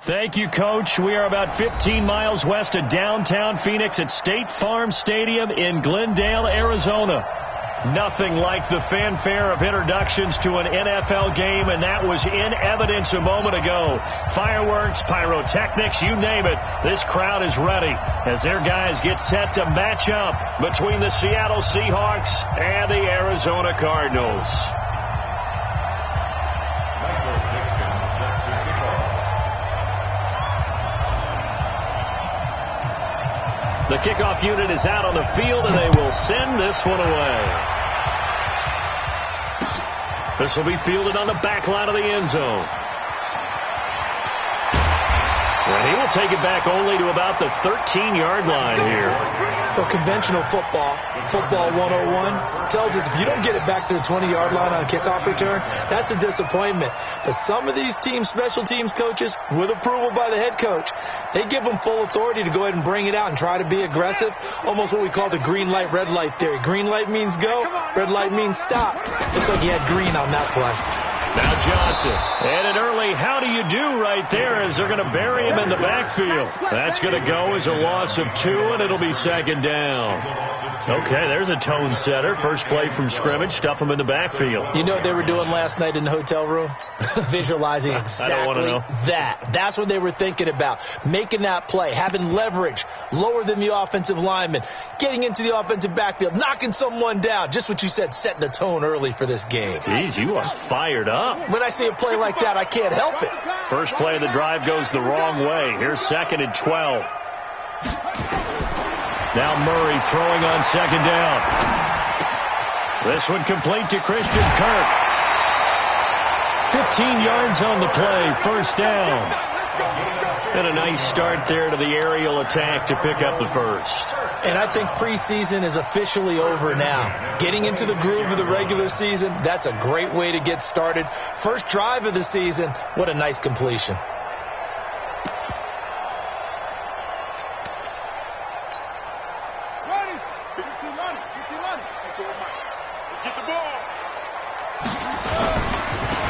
Thank you, Coach. We are about 15 miles west of downtown Phoenix at State Farm Stadium in Glendale, Arizona. Nothing like the fanfare of introductions to an NFL game, and that was in evidence a moment ago. Fireworks, pyrotechnics, you name it. This crowd is ready as their guys get set to match up between the Seattle Seahawks and the Arizona Cardinals. The kickoff unit is out on the field, and they will send this one away. This will be fielded on the back line of the end zone. And he will take it back only to about the 13-yard line here. Well, conventional football 101, tells us if you don't get it back to the 20-yard line on a kickoff return, that's a disappointment. But some of these special teams coaches, with approval by the head coach, they give them full authority to go ahead and bring it out and try to be aggressive, almost what we call the green light, red light theory. Green light means go, red light means stop. Looks like he had green on that play. Now Johnson, and an early how do you do right there as they're going to bury him in the backfield. That's going to go as a loss of 2, and it'll be second down. Okay, there's a tone setter. First play from scrimmage, stuff him in the backfield. You know what they were doing last night in the hotel room? Visualizing exactly that. That's what they were thinking about. Making that play, having leverage, lower than the offensive lineman, getting into the offensive backfield, knocking someone down. Just what you said, setting the tone early for this game. Geez, you are fired up. When I see a play like that, I can't help it. First play of the drive goes the wrong way. Here's 2nd and 12. Now Murray throwing on 2nd down. This one complete to Christian Kirk. 15 yards on the play, first down. And a nice start there to the aerial attack to pick up the first. And I think preseason is officially over now. Getting into the groove of the regular season, that's a great way to get started. First drive of the season, what a nice completion. Get the ball.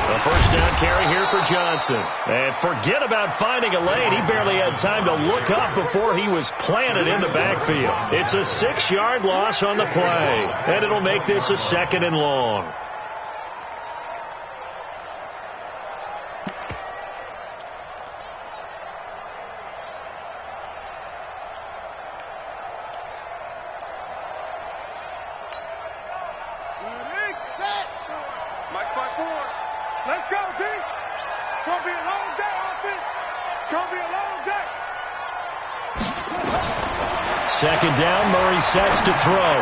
A first down carry here for Johnson. And forget about finding a lane. He barely had time to look up before he was planted in the backfield. It's a 6-yard loss on the play. And it'll make this a 2nd and long. Let's go, D. It's going to be a long day, offense. It's going to be a long day. 2nd down, Murray sets to throw.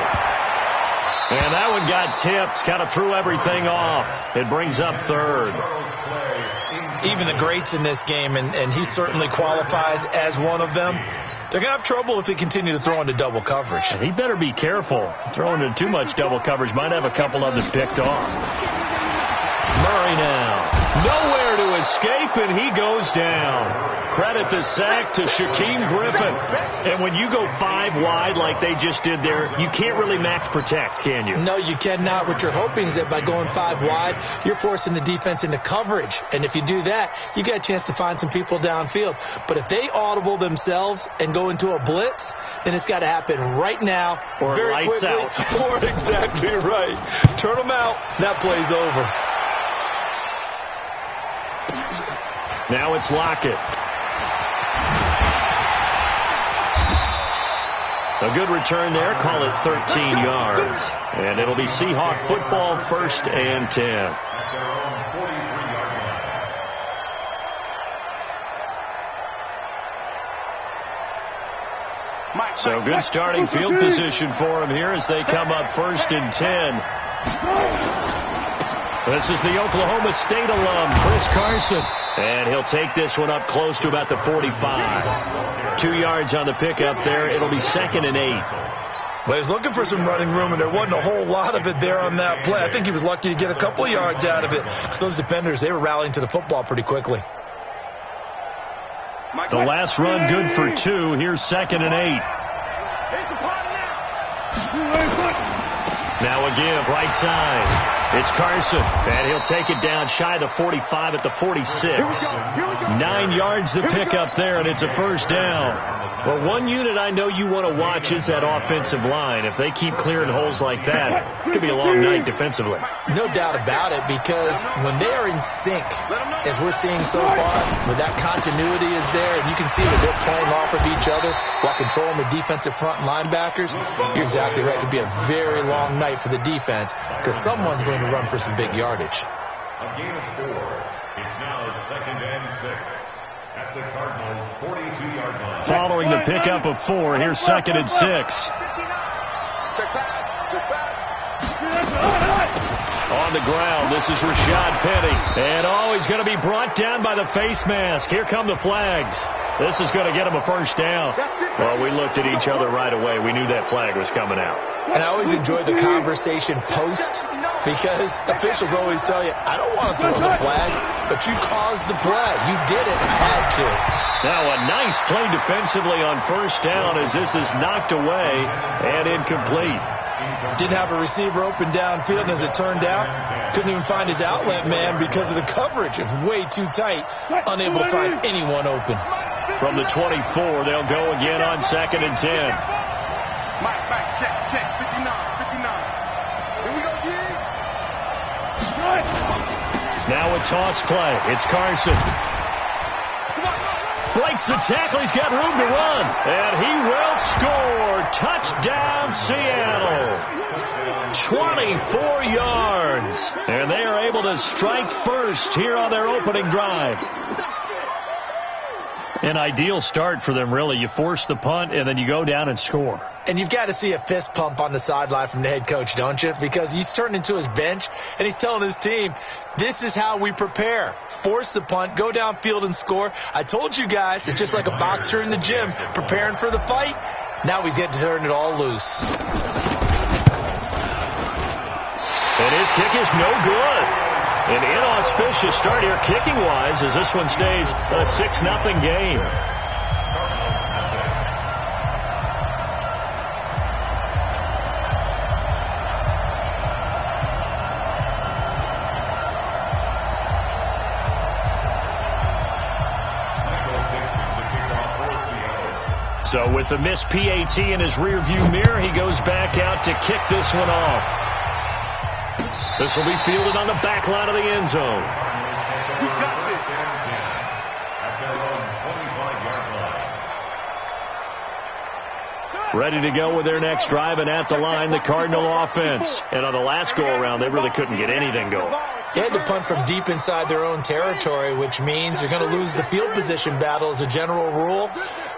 And that one got tipped, kind of threw everything off. It brings up 3rd. Even the greats in this game, and he certainly qualifies as one of them, they're going to have trouble if they continue to throw into double coverage. And he better be careful. Throwing into too much double coverage might have a couple of them picked off. Murray now. Nowhere to escape, and he goes down. Credit the sack to Shaquem Griffin. And when you go 5 wide like they just did there, you can't really max protect, can you? No, you cannot. What you're hoping is that by going 5 wide, you're forcing the defense into coverage. And if you do that, you get a chance to find some people downfield. But if they audible themselves and go into a blitz, then it's got to happen right now. Or very lights quickly, out. Or exactly right. Turn them out. That play's over. Now it's Lockett. A good return there. Call it 13 yards. And it'll be Seahawk football, 1st and 10. So good starting field position for him here as they come up 1st and 10. This is the Oklahoma State alum, Chris Carson. And he'll take this one up close to about the 45. 2 yards on the pickup there. It'll be 2nd and 8. Well, he was looking for some running room, and there wasn't a whole lot of it there on that play. I think he was lucky to get a couple of yards out of it because those defenders, they were rallying to the football pretty quickly. The last run good for 2. Here's 2nd and 8. Now a give, right side. It's Carson, and he'll take it down shy of the 45 at the 46. 9 yards to pick up there, and it's a first down. Well, one unit I know you want to watch is that offensive line. If they keep clearing holes like that, it could be a long night defensively. No doubt about it, because when they are in sync, as we're seeing so far, when that continuity is there, and you can see that they're playing off of each other while controlling the defensive front linebackers, you're exactly right. It could be a very long night for the defense, because someone's going to run for some big yardage. A gain of 4. It's now 2nd and 6. At the Cardinals' 42-yard line. Following the pickup of 4, here's 2nd and 6. On the ground, this is Rashad Penny. And, he's going to be brought down by the face mask. Here come the flags. This is going to get him a first down. Well, we looked at each other right away. We knew that flag was coming out. And I always enjoy the conversation post, because officials always tell you, I don't want to throw the flag, but you caused the play. You did it. I had to. Now a nice play defensively on first down as this is knocked away and incomplete. Didn't have a receiver open downfield, and as it turned out, couldn't even find his outlet man because of the coverage. It was way too tight, unable to find anyone open. From the 24, they'll go again on 2nd and 10. Mike, check, 59. Here we go, G. Now a toss play. It's Carson. Breaks the tackle. He's got room to run. And he will score. Touchdown, Seattle. 24 yards. And they are able to strike first here on their opening drive. An ideal start for them, really. You force the punt, and then you go down and score. And you've got to see a fist pump on the sideline from the head coach, don't you? Because he's turned into his bench, and he's telling his team, this is how we prepare. Force the punt, go downfield and score. I told you guys, it's just like a boxer in the gym preparing for the fight. Now we get to turn it all loose. And his kick is no good. An inauspicious start here kicking-wise as this one stays a 6-0 game. So with the missed PAT in his rearview mirror, he goes back out to kick this one off. This will be fielded on the back line of the end zone. We got this. At their own 25-yard line. Ready to go with their next drive, and at the line, the Cardinal offense. And on the last go-around, they really couldn't get anything going. They had to punt from deep inside their own territory, which means they're going to lose the field position battle as a general rule.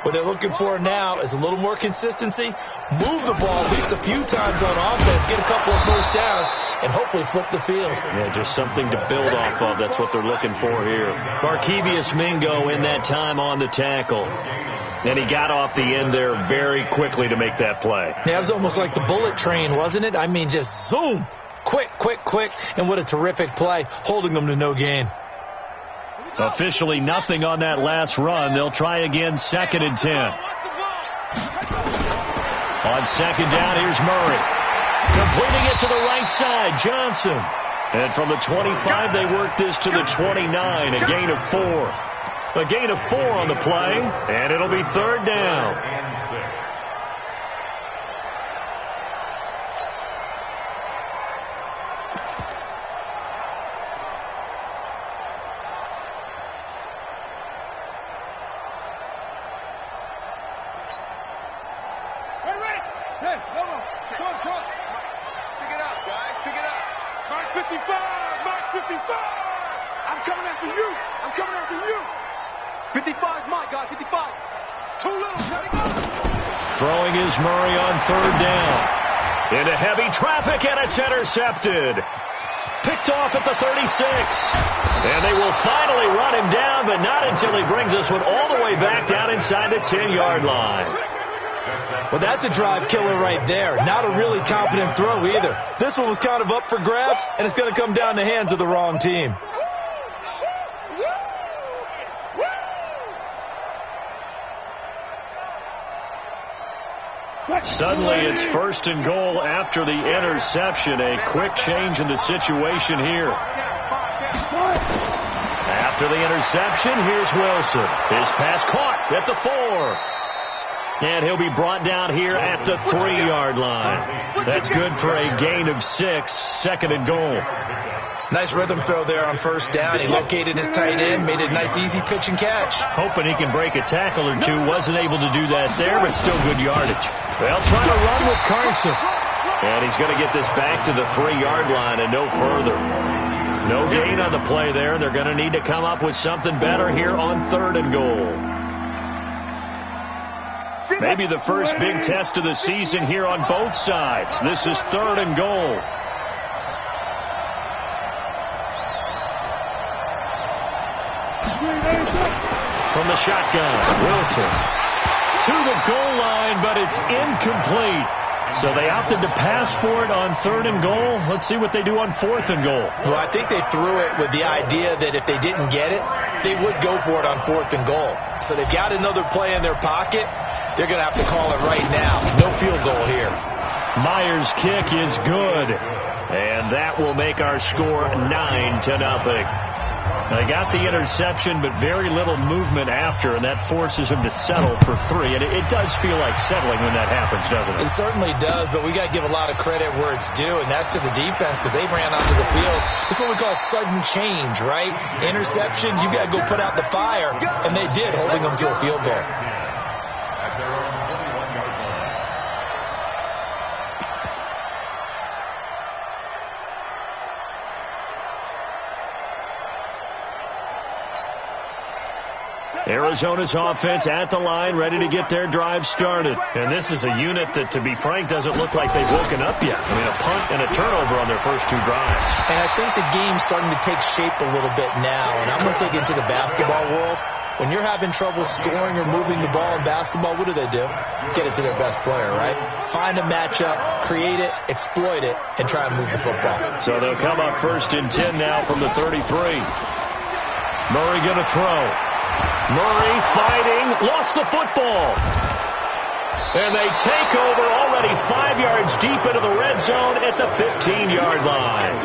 What they're looking for now is a little more consistency, move the ball at least a few times on offense, get a couple of first downs, and hopefully flip the field. Yeah, just something to build off of. That's what they're looking for here. Markevius Mingo in that time on the tackle. And he got off the end there very quickly to make that play. Yeah, it was almost like the bullet train, wasn't it? I mean, just zoom. Quick. And what a terrific play, holding them to no gain. Officially nothing on that last run. They'll try again 2nd and 10. On 2nd down, here's Murray. Completing it to the right side, Johnson. And from the 25, they work this to the 29, a gain of 4. A gain of 4 on the play, and it'll be 3rd down. And 6. Mark 55! I'm coming after you! 55 is my guy, 55. Too little, let it go! Throwing is Murray on 3rd down. Into heavy traffic, and it's intercepted. Picked off at the 36. And they will finally run him down, but not until he brings this one all the way back down inside the 10-yard line. Well, that's a drive killer right there. Not a really confident throw either. This one was kind of up for grabs, and it's going to come down the hands of the wrong team. Suddenly it's 1st and goal after the interception. A quick change in the situation here. After the interception, here's Wilson. His pass caught at the 4. And he'll be brought down here at the 3-yard line. That's good for a gain of 6. 2nd and goal. Nice rhythm throw there on 1st down. He located his tight end, made it a nice easy pitch and catch. Hoping he can break a tackle or two. Wasn't able to do that there, but still good yardage. They'll try to run with Carson. And he's going to get this back to the 3-yard line and no further. No gain on the play there. They're going to need to come up with something better here on 3rd and goal. Maybe the first big test of the season here on both sides. This is 3rd and goal. From the shotgun, Wilson to the goal line, but it's incomplete. So they opted to pass for it on 3rd and goal. Let's see what they do on 4th and goal. Well, I think they threw it with the idea that if they didn't get it, they would go for it on 4th and goal. So they've got another play in their pocket. They're going to have to call it right now. No field goal here. Myers' kick is good. And that will make our score 9-0. They got the interception, but very little movement after, and that forces him to settle for 3. And it does feel like settling when that happens, doesn't it? It certainly does, but we got to give a lot of credit where it's due, and that's to the defense because they ran onto the field. It's what we call sudden change, right? Interception, you got to go put out the fire, and they did, holding them to a field goal. Arizona's offense at the line, ready to get their drive started. And this is a unit that, to be frank, doesn't look like they've woken up yet. I mean, a punt and a turnover on their first 2 drives. And I think the game's starting to take shape a little bit now. And I'm going to take it into the basketball world. When you're having trouble scoring or moving the ball in basketball, what do? Get it to their best player, right? Find a matchup, create it, exploit it, and try and move the football. So they'll come up 1st and 10 now from the 33. Murray going to throw. Murray fighting, lost the football. And they take over already 5 yards deep into the red zone at the 15-yard line.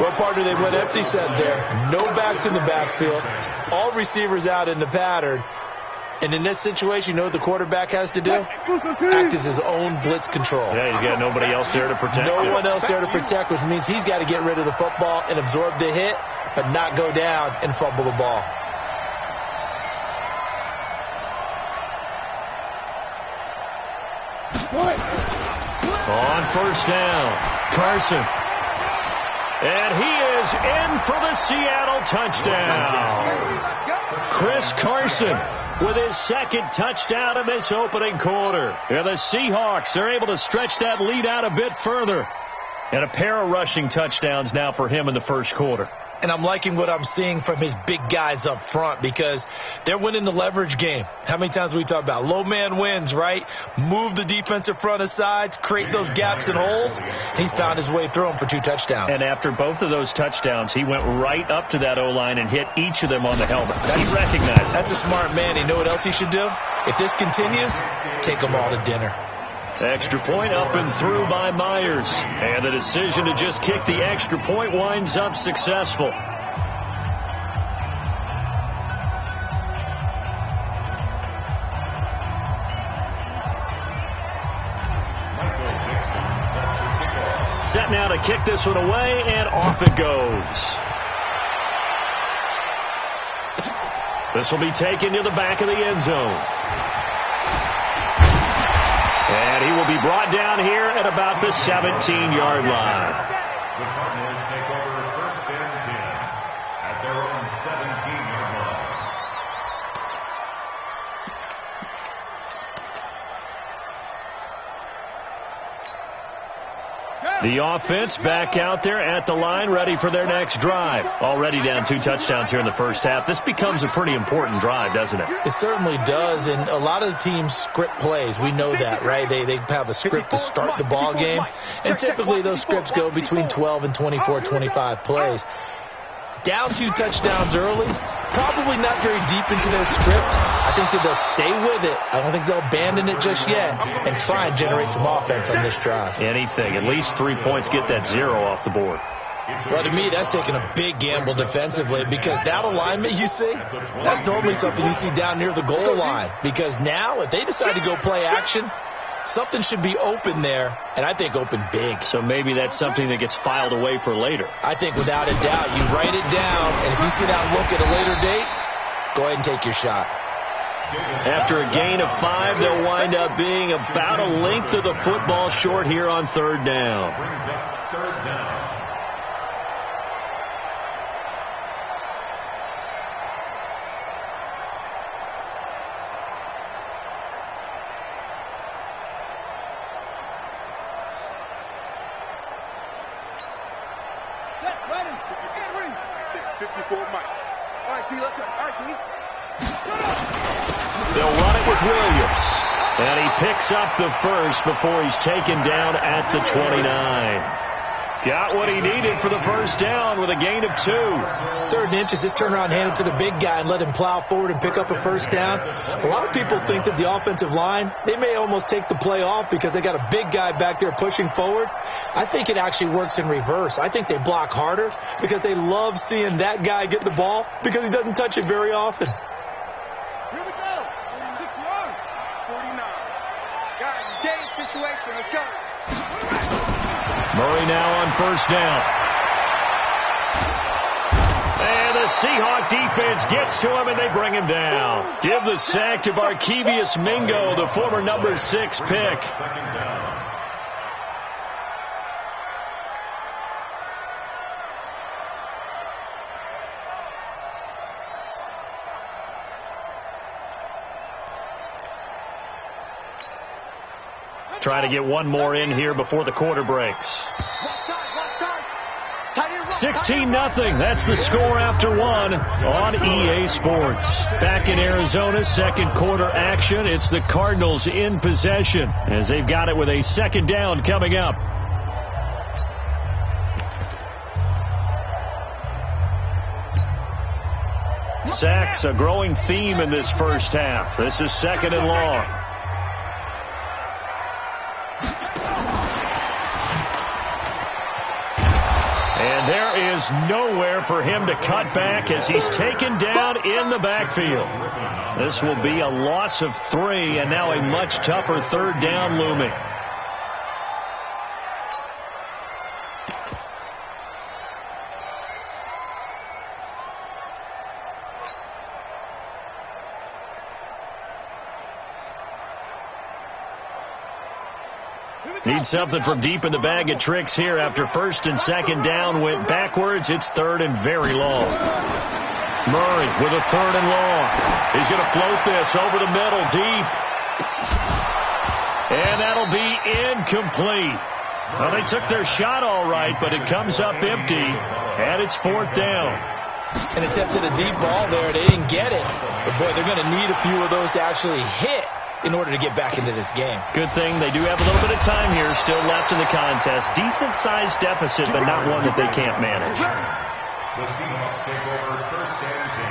Well, partner, they went empty set there. No backs in the backfield. All receivers out in the pattern. And in this situation, you know what the quarterback has to do? Act as his own blitz control. Yeah, he's got nobody else there to protect him. No one else there to protect, which means he's got to get rid of the football and absorb the hit, but not go down and fumble the ball. On 1st down, Carson. And he is in for the Seattle touchdown. Chris Carson with his 2nd touchdown in this opening quarter. And the Seahawks are able to stretch that lead out a bit further. And a pair of rushing touchdowns now for him in the first quarter. And I'm liking what I'm seeing from his big guys up front because they're winning the leverage game. How many times we talk about low man wins, right? Move the defensive front aside, create those gaps and holes. He's found his way through them for 2 touchdowns. And after both of those touchdowns, he went right up to that O-line and hit each of them on the helmet. He recognized it. That's a smart man. You know what else he should do? If this continues, take them all to dinner. Extra point up and through by Myers. And the decision to just kick the extra point winds up successful. Set now to kick this one away, and off it goes. This will be taken to the back of the end zone. And he will be brought down here at about the 17-yard line. The Cardinals take over 1st and 10 at their own 17-yard line. The offense back out there at the line, ready for their next drive. Already down 2 touchdowns here in the first half. This becomes a pretty important drive, doesn't it? It certainly does, and a lot of the teams script plays. We know that, right? They have a script to start the ball game, and typically those scripts go between 12 and 24, 25 plays. Down 2 touchdowns early, probably not very deep into their script. I think that they'll stay with it. I don't think they'll abandon it just yet and try and generate some offense on this drive. Anything. At least 3 points, get that 0 off the board. Well, to me, that's taking a big gamble defensively because that alignment you see, that's normally something you see down near the goal line. Because now, if they decide to go play action, something should be open there, and I think open big. So maybe that's something that gets filed away for later. I think without a doubt, you write it down, and if you see that look at a later date, go ahead and take your shot. After a gain of 5, they'll wind up being about a length of the football short here on 3rd down. Brings up 3rd down. Set, ready. Get ready. 54 Mike. All right, T, let's go. All right, T. They'll run it with Williams. And he picks up the first before he's taken down at the 29. Got what he needed for the first down with a gain of 2. 3rd and inches, just turn around, hand it to the big guy, and let him plow forward and pick up a first down. A lot of people think that the offensive line, they may almost take the play off because they got a big guy back there pushing forward. I think it actually works in reverse. I think they block harder because they love seeing that guy get the ball because he doesn't touch it very often. Here we go. 61. 49. Guys, it's game situation. Let's go. Murray now on first down. And the Seahawk defense gets to him, and they bring him down. Give the sack to Barkevious Mingo, the former number 6 pick. 2nd down. Try to get one more in here before the quarter breaks. 16-0. That's the score after 1 on EA Sports. Back in Arizona, 2nd quarter action. It's the Cardinals in possession as they've got it with a 2nd down coming up. Sacks, a growing theme in this first half. This is 2nd and long. And there is nowhere for him to cut back as he's taken down in the backfield. This will be a loss of 3, and now a much tougher 3rd down looming. Need something from deep in the bag of tricks here after 1st and 2nd down went backwards. It's 3rd and very long. Murray with a 3rd and long. He's going to float this over the middle deep. And that'll be incomplete. Well, they took their shot all right, but it comes up empty, and it's 4th down. And attempted a deep ball there. They didn't get it. But, boy, they're going to need a few of those to actually hit in order to get back into this game. Good thing they do have a little bit of time here still left in the contest. Decent-sized deficit, but not one that they can't manage. The Seahawks take over 1st and 10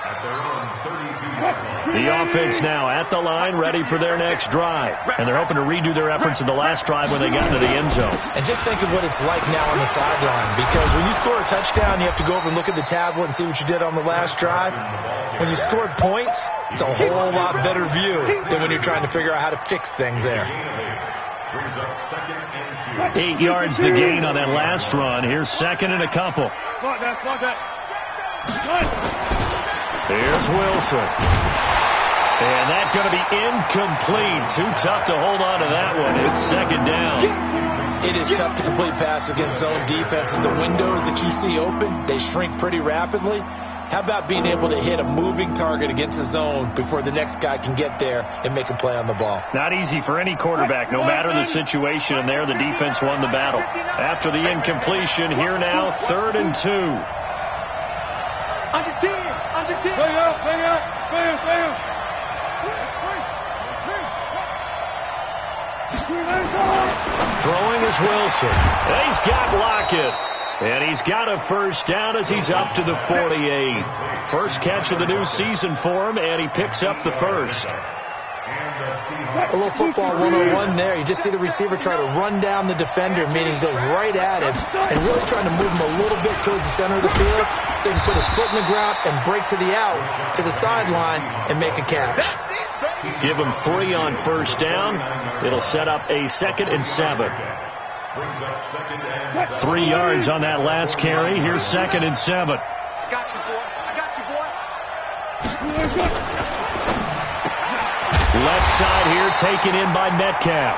at their own 32-yard line. The offense now at the line, ready for their next drive. And they're hoping to redo their efforts in the last drive when they got into the end zone. And just think of what it's like now on the sideline, because when you score a touchdown, you have to go over and look at the tablet and see what you did on the last drive. When you scored points, it's a whole lot better view than when you're trying to figure out how to fix things there. Brings up 2nd and 2. 8 yards the gain on that last run. Here's 2nd and a couple. Here's Wilson. And that's going to be incomplete. Too tough to hold on to that one. It's 2nd down. It is tough to complete passes against zone defenses. The windows that you see open, they shrink pretty rapidly. How about being able to hit a moving target against a zone before the next guy can get there and make a play on the ball? Not easy for any quarterback, no matter the situation. And there, the defense won the battle. After the incompletion, here now, 3rd and 2. Under 10. Play out. Throwing is Wilson. He's got Lockett. And he's got a first down as he's up to the 48. First catch of the new season for him, and he picks up the first. A little football 101 there. You just see the receiver try to run down the defender, meaning he goes right at him and really trying to move him a little bit towards the center of the field so he can put his foot in the ground and break to the out, to the sideline, and make a catch. Give him 3 on first down. It'll set up a 2nd and 7. 3 yards on that last carry. Here's 2nd and 7. I got you, boy. I got you, boy. Left side here taken in by Metcalf.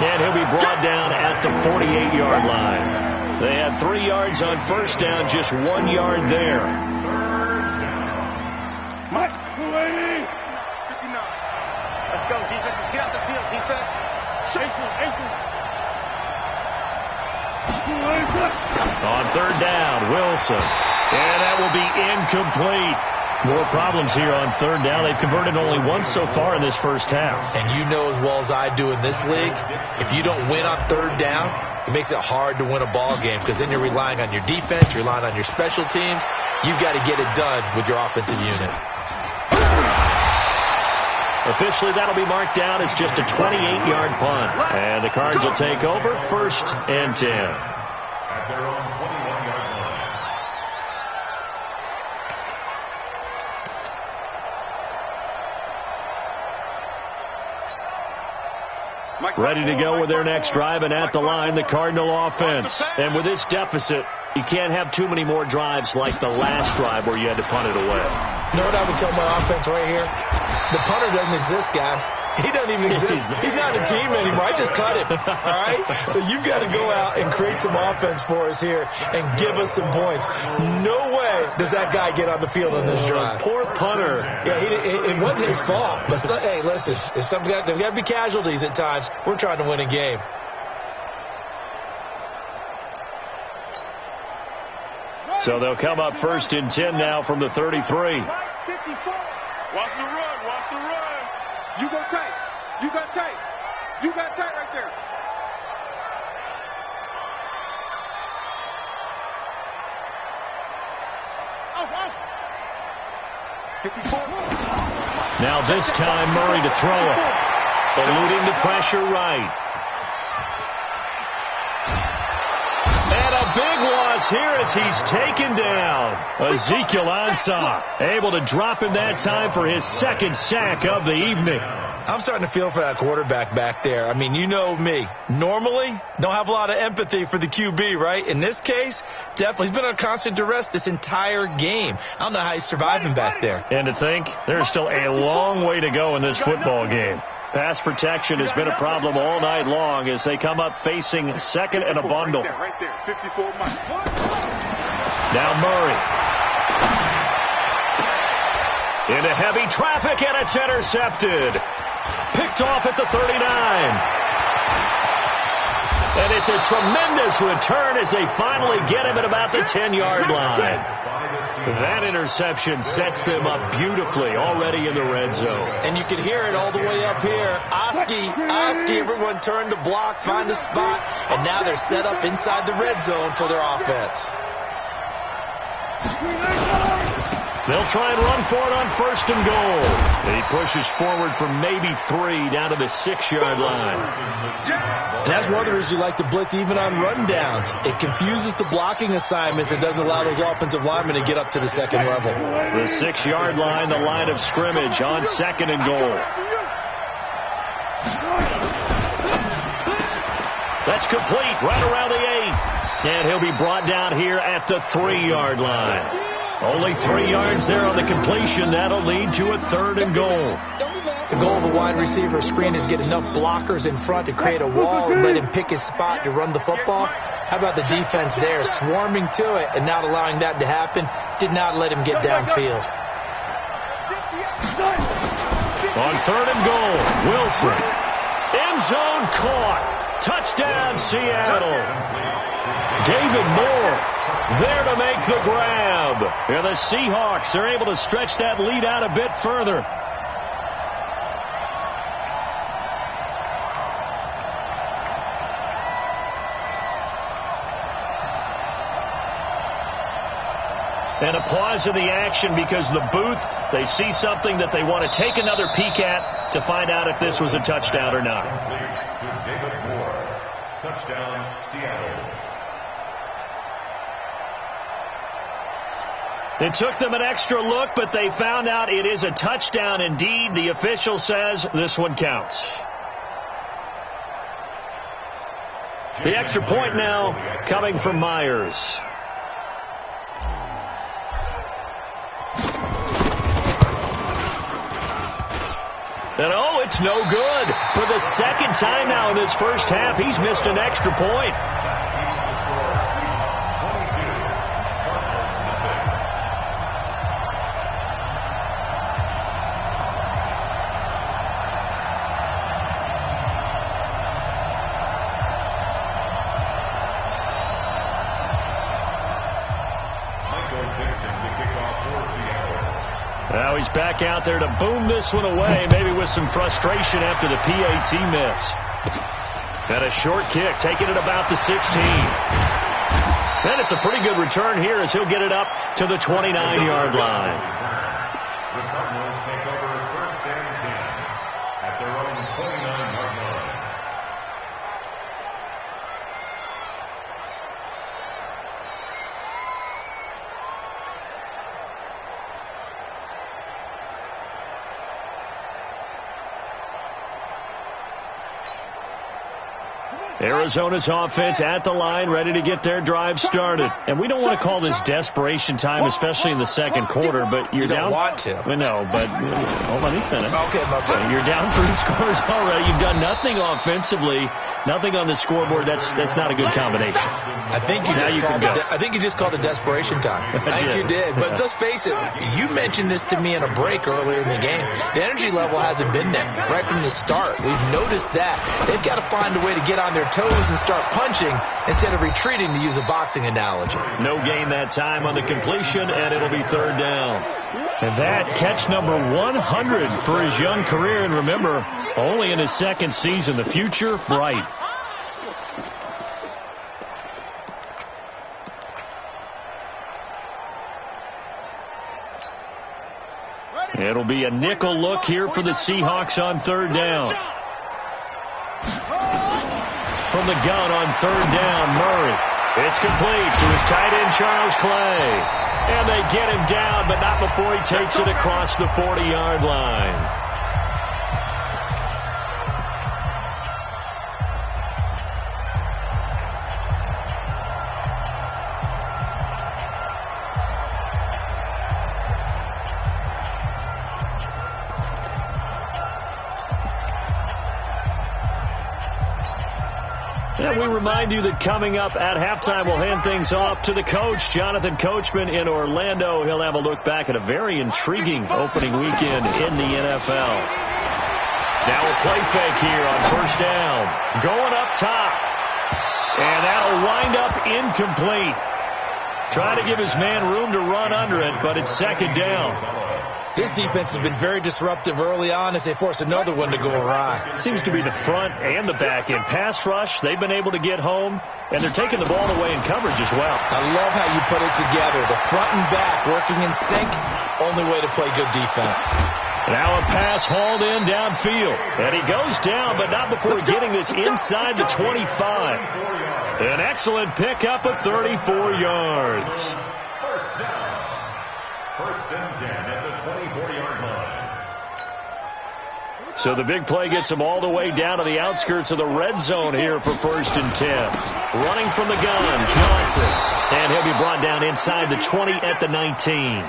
And he'll be brought down at the 48-yard line. They had 3 yards on first down, just 1 yard there. Mike, 59. Let's go, defense. Let's get out the field, defense. On 3rd down, Wilson. And that will be incomplete. More problems here on 3rd down. They've converted only once so far in this first half. And you know as well as I do in this league, if you don't win on 3rd down, it makes it hard to win a ball game because then you're relying on your defense, you're relying on your special teams. You've got to get it done with your offensive unit. Officially, that'll be marked down as just a 28-yard punt. And the Cards will take over 1st and 10. At their own 21-yard line. Ready to go with their next drive, and at the line, the Cardinal offense. And with this deficit, you can't have too many more drives like the last drive where you had to punt it away. You know what I would tell my offense right here? The punter doesn't exist, guys. He doesn't even exist. He's not a team anymore. I just cut him. All right? So you've got to go out and create some offense for us here and give us some points. No way does that guy get on the field on this drive. Poor punter. Yeah, it wasn't his fault. But, hey, listen, there's got to be casualties at times. We're trying to win a game. So they'll come up 1st and 10 now from the 33. 54. Watch the run. Watch the run. You go tight. You got tight. You got tight right there. Off. 54. Now this time Murray to throw it. Eluding the pressure right. And a big loss here as he's taken down. Ezekiel Ansah able to drop him that time for his 2nd sack of the evening. I'm starting to feel for that quarterback back there. I mean, you know me. Normally, don't have a lot of empathy for the QB, right? In this case, definitely. He's been under constant duress this entire game. I don't know how he's surviving back there. And to think, there's still a long way to go in this football game. Pass protection has been a problem all night long as they come up facing 2nd and a bundle. Right there. 54 Mike. Now Murray. Into heavy traffic, and it's intercepted. Picked off at the 39. And it's a tremendous return as they finally get him at about the 10-yard line. That interception sets them up beautifully already in the red zone. And you can hear it all the way up here. Oski, everyone turned to block, find a spot, and now they're set up inside the red zone for their offense. They'll try and run for it on 1st and goal. And he pushes forward for maybe 3 down to the 6-yard line. And that's one of the reasons you like to blitz even on rundowns. It confuses the blocking assignments. It doesn't allow those offensive linemen to get up to the 2nd level. The 6-yard line, the line of scrimmage on 2nd and goal. That's complete right around the 8. And he'll be brought down here at the 3-yard line. Only 3 yards there on the completion. That'll lead to a 3rd and goal. The goal of a wide receiver screen is get enough blockers in front to create a wall and let him pick his spot to run the football. How about the defense there, swarming to it and not allowing that to happen? Did not let him get downfield. On 3rd and goal, Wilson. End zone caught. Touchdown, Seattle. David Moore there to make the grab. And the Seahawks are able to stretch that lead out a bit further. And a pause in the action because the booth, they see something that they want to take another peek at to find out if this was a touchdown or not. To David Moore. Touchdown, Seattle. It took them an extra look, but they found out it is a touchdown indeed. The official says this one counts. The extra point now coming from Myers. And oh, it's no good. For the second time now in this first half, he's missed an extra point. Now he's back out there to boom this one away, maybe with some frustration after the PAT miss. And a short kick, taking it about the 16. And it's a pretty good return here as he'll get it up to the 29-yard line. The Cardinals take over first and 10 at their own 29-yard line. Arizona's offense at the line, ready to get their drive started. And we don't want to call this desperation time, especially in the second quarter, but you're down. You don't want to. No, but hold on, let me finish. Okay, my friend. You're down 3 scores already. You've done nothing offensively, nothing on the scoreboard. That's not a good combination. I think you just called it desperation time. I think you did. But let's face it, you mentioned this to me in a break earlier in the game. The energy level hasn't been there right from the start. We've noticed that. They've got to find a way to get on their toes and start punching instead of retreating, to use a boxing analogy. No gain that time on the completion, and it'll be third down. And that catch number 100 for his young career. And remember, only in his second season. The future bright. It'll be a nickel look here for the Seahawks on third down. From the gun on third down, Murray. It's complete to his tight end, Charles Clay. And they get him down, but not before he takes it across the 40-yard line. And we remind you that coming up at halftime, we'll hand things off to the coach, Jonathan Coachman in Orlando. He'll have a look back at a very intriguing opening weekend in the NFL. Now a play fake here on first down. Going up top. And that'll wind up incomplete. Trying to give his man room to run under it, but it's second down. This defense has been very disruptive early on as they force another one to go awry. Seems to be the front and the back end. Pass rush, they've been able to get home, and they're taking the ball away in coverage as well. I love how you put it together. The front and back working in sync, only way to play good defense. Now a pass hauled in downfield. And he goes down, but not before getting this inside the 25. An excellent pickup of 34 yards. First down. First and 10 at the 24-yard line. So the big play gets him all the way down to the outskirts of the red zone here for first and 10. Running from the gun, Johnson. And he'll be brought down inside the 20 at the 19.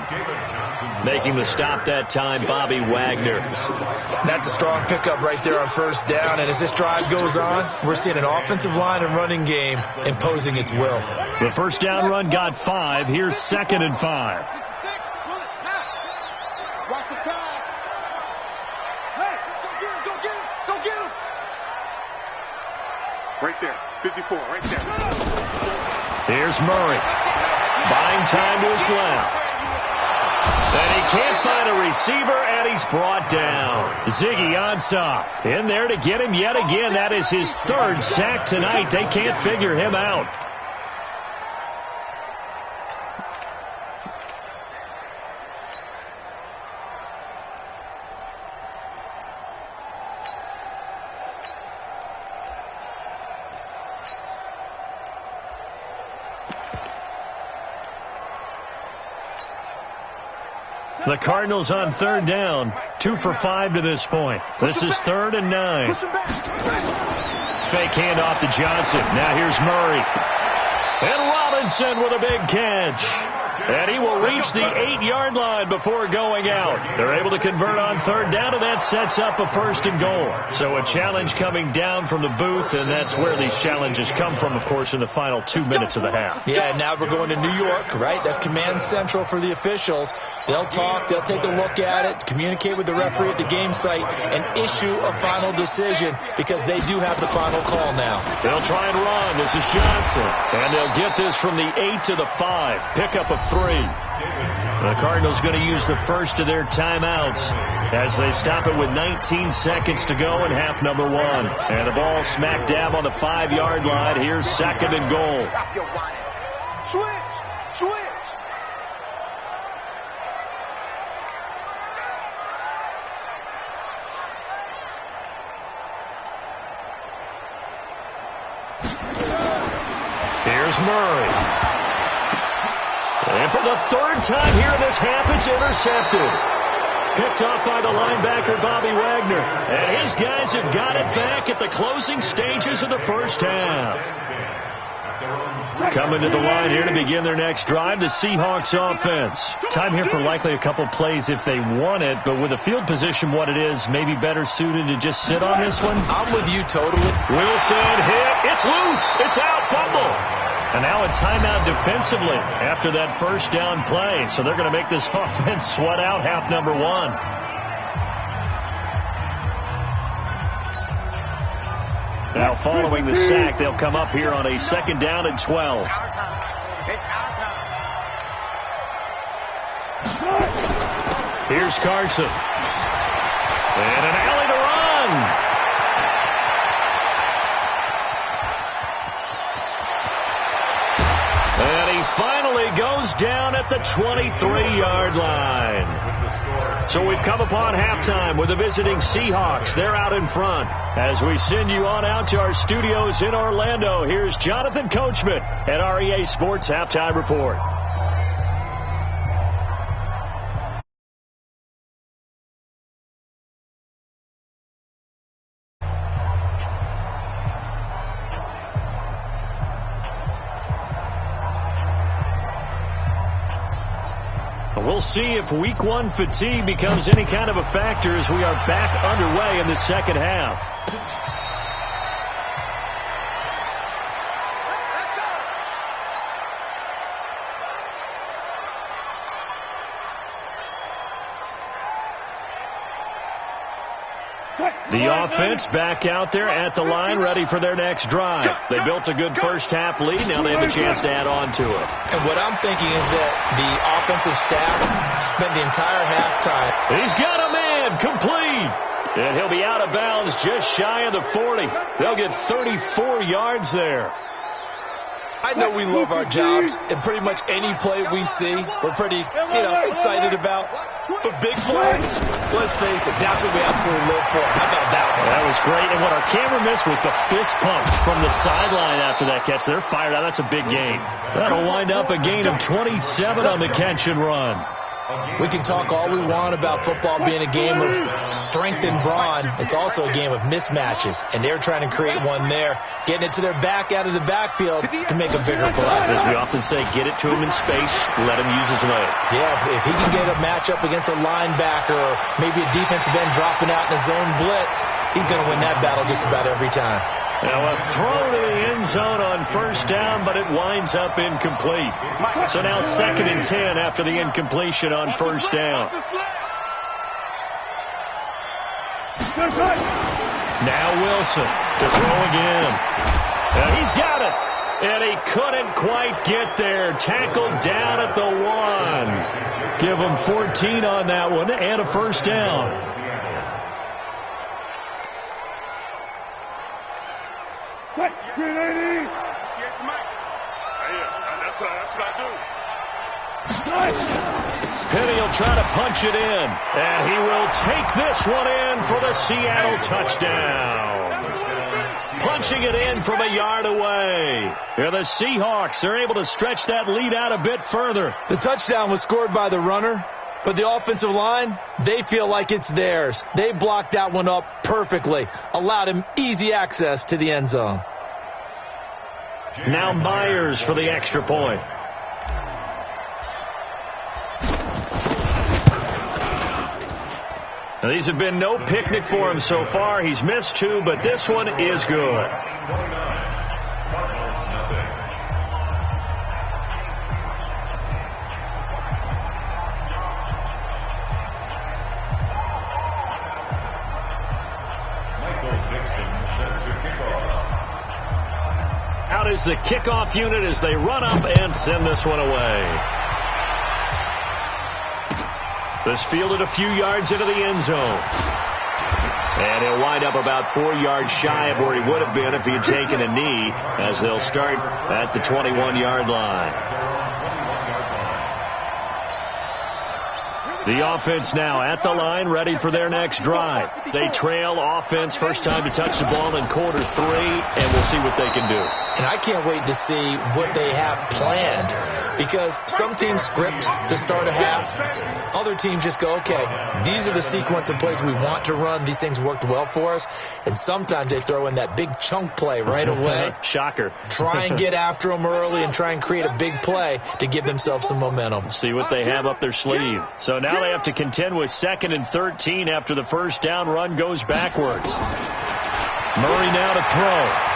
Making the stop that time, Bobby Wagner. That's a strong pickup right there on first down. And as this drive goes on, we're seeing an offensive line and running game imposing its will. The first down run got 5. Here's second and 5. Watch the pass. Hey, go get him. Go get him. Right there. 54, right there. Here's Murray. Buying time to his left. And he can't find a receiver, and he's brought down. Ziggy Ansah in there to get him yet again. That is his third sack tonight. They can't figure him out. The Cardinals on third down, 2 for 5 to this point. This is 3rd and 9. Fake handoff to Johnson. Now here's Murray. And Robinson with a big catch. And he will reach the 8-yard line before going out. They're able to convert on third down, and that sets up a 1st and goal. So a challenge coming down from the booth, and that's where these challenges come from, of course, in the final 2 minutes of the half. Yeah, now we're going to New York, right? That's command central for the officials. They'll talk, they'll take a look at it, communicate with the referee at the game site, and issue a final decision because they do have the final call now. They'll try and run. This is Johnson. And they'll get this from the 8 to the 5. Pickup of 3. The Cardinals going to use the first of their timeouts as they stop it with 19 seconds to go in half number 1. And the ball smack dab on the 5-yard line. Here's 2nd and goal. Stop your whining. Switch. Here's Murray. And for the 3rd time here in this half, it's intercepted. Picked off by the linebacker, Bobby Wagner. And his guys have got it back at the closing stages of the first half. Coming to the line here to begin their next drive, the Seahawks offense. Time here for likely a couple plays if they want it, but with the field position what it is, maybe better suited to just sit on this one. I'm with you totally. Wilson hit. It's loose. It's out. Fumble. And now a timeout defensively after that first down play. So they're going to make this offense sweat out half number 1. Now following the sack, they'll come up here on a 2nd down and 12. It's our time. Here's Carson. And an alley to run. And he finally goes down at the 23-yard line. So we've come upon halftime with the visiting Seahawks. They're out in front. As we send you on out to our studios in Orlando, here's Jonathan Coachman at REA Sports Halftime Report. We'll see if week 1 fatigue becomes any kind of a factor as we are back underway in the second half. The offense back out there at the line, ready for their next drive. They built a good first half lead. Now they have a chance to add on to it. And what I'm thinking is that the offensive staff spent the entire halftime. He's got a man complete. And he'll be out of bounds just shy of the 40. They'll get 34 yards there. I know we love our jobs, and pretty much any play we see, we're pretty, excited about. But big plays, let's face it, that's what we absolutely live for. How about that one? That was great, and what our camera missed was the fist pump from the sideline after that catch. They're fired out. That's a big gain. That'll wind up a gain of 27 on the catch and run. We can talk all we want about football being a game of strength and brawn. It's also a game of mismatches, and they're trying to create one there, getting it to their back out of the backfield to make a bigger play. As we often say, get it to him in space, let him use his leg. Yeah, if he can get a matchup against a linebacker or maybe a defensive end dropping out in a zone blitz, he's going to win that battle just about every time. Now a throw to the end zone on first down, but it winds up incomplete. So now 2nd and 10 after the incompletion on first down. Now Wilson to throw again. And he's got it. And he couldn't quite get there. Tackled down at the 1. Give him 14 on that one and a first down. That's what I do. Penny will try to punch it in, and he will take this one in for the Seattle touchdown. Punching it in from a yard away. Here the Seahawks are able to stretch that lead out a bit further. The touchdown was scored by the runner, But the offensive line, they feel like it's theirs. They blocked that one up perfectly, allowed him easy access to the end zone. Now Myers for the extra point. Now, these have been no picnic for him so far. He's missed 2, but this one is good. Out is the kickoff unit as they run up and send this one away. This fielded a few yards into the end zone. And he'll wind up about 4 yards shy of where he would have been if he had taken a knee, as they'll start at the 21-yard line. The offense now at the line, ready for their next drive. They trail offense, first time to touch the ball in quarter 3, and we'll see what they can do. And I can't wait to see what they have planned, because some teams script to start a half. Other teams just go, okay, these are the sequence of plays we want to run. These things worked well for us. And sometimes they throw in that big chunk play right away. Shocker. Try and get after them early and try and create a big play to give themselves some momentum. See what they have up their sleeve. So now they have to contend with 2nd and 13 after the first down run goes backwards. Murray now to throw.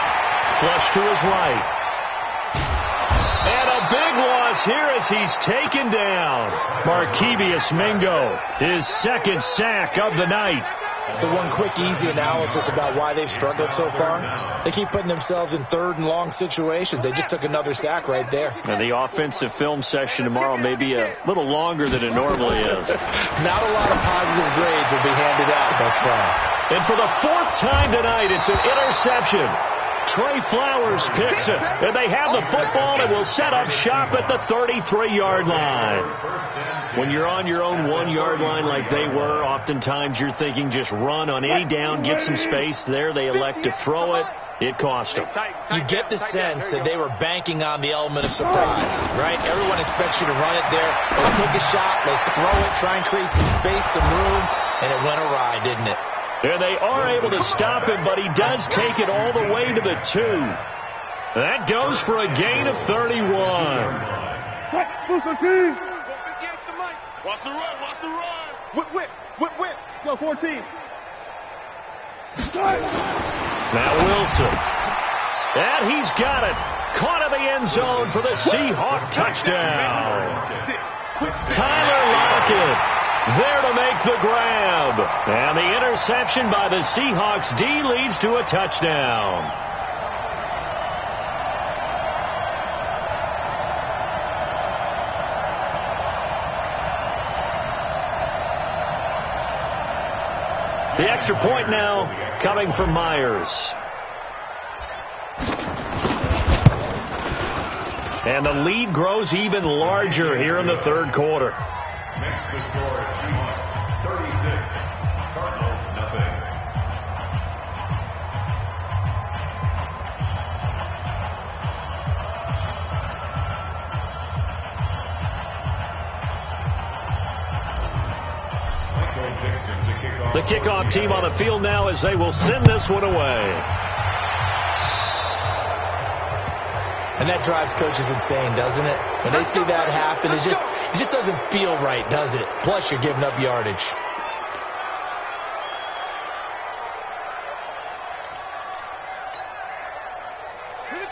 Flush to his right. And a big loss here as he's taken down. Markevius Mingo, his 2nd sack of the night. So one quick, easy analysis about why they've struggled so far. They keep putting themselves in 3rd and long situations. They just took another sack right there. And the offensive film session tomorrow may be a little longer than it normally is. Not a lot of positive grades will be handed out thus far. And for the 4th time tonight, it's an interception. Trey Flowers picks it, and they have the football and will set up shop at the 33-yard line. When you're on your own 1-yard line like they were, oftentimes you're thinking just run on any down, get some space. There they elect to throw it. It cost them. You get the sense that they were banking on the element of surprise, right? Everyone expects you to run it there. Let's take a shot. Let's throw it, try and create some space, some room, and it went awry, didn't it? And they are able to stop him, but he does take it all the way to the 2. That goes for a gain of 31. Watch the run, watch the run. Whip. Go, 14. Now Wilson. And he's got it. Caught in the end zone for the Seahawk touchdown. Tyler Lockett there to make the grab. And the interception by the Seahawks D leads to a touchdown. The extra point now coming from Myers. And the lead grows even larger here in the 3rd quarter. Next the score is Seahawks 36, Cardinals nothing. The kickoff team on the field now as they will send this one away. And that drives coaches insane, doesn't it? When they see that happen, it just doesn't feel right, does it? Plus, you're giving up yardage.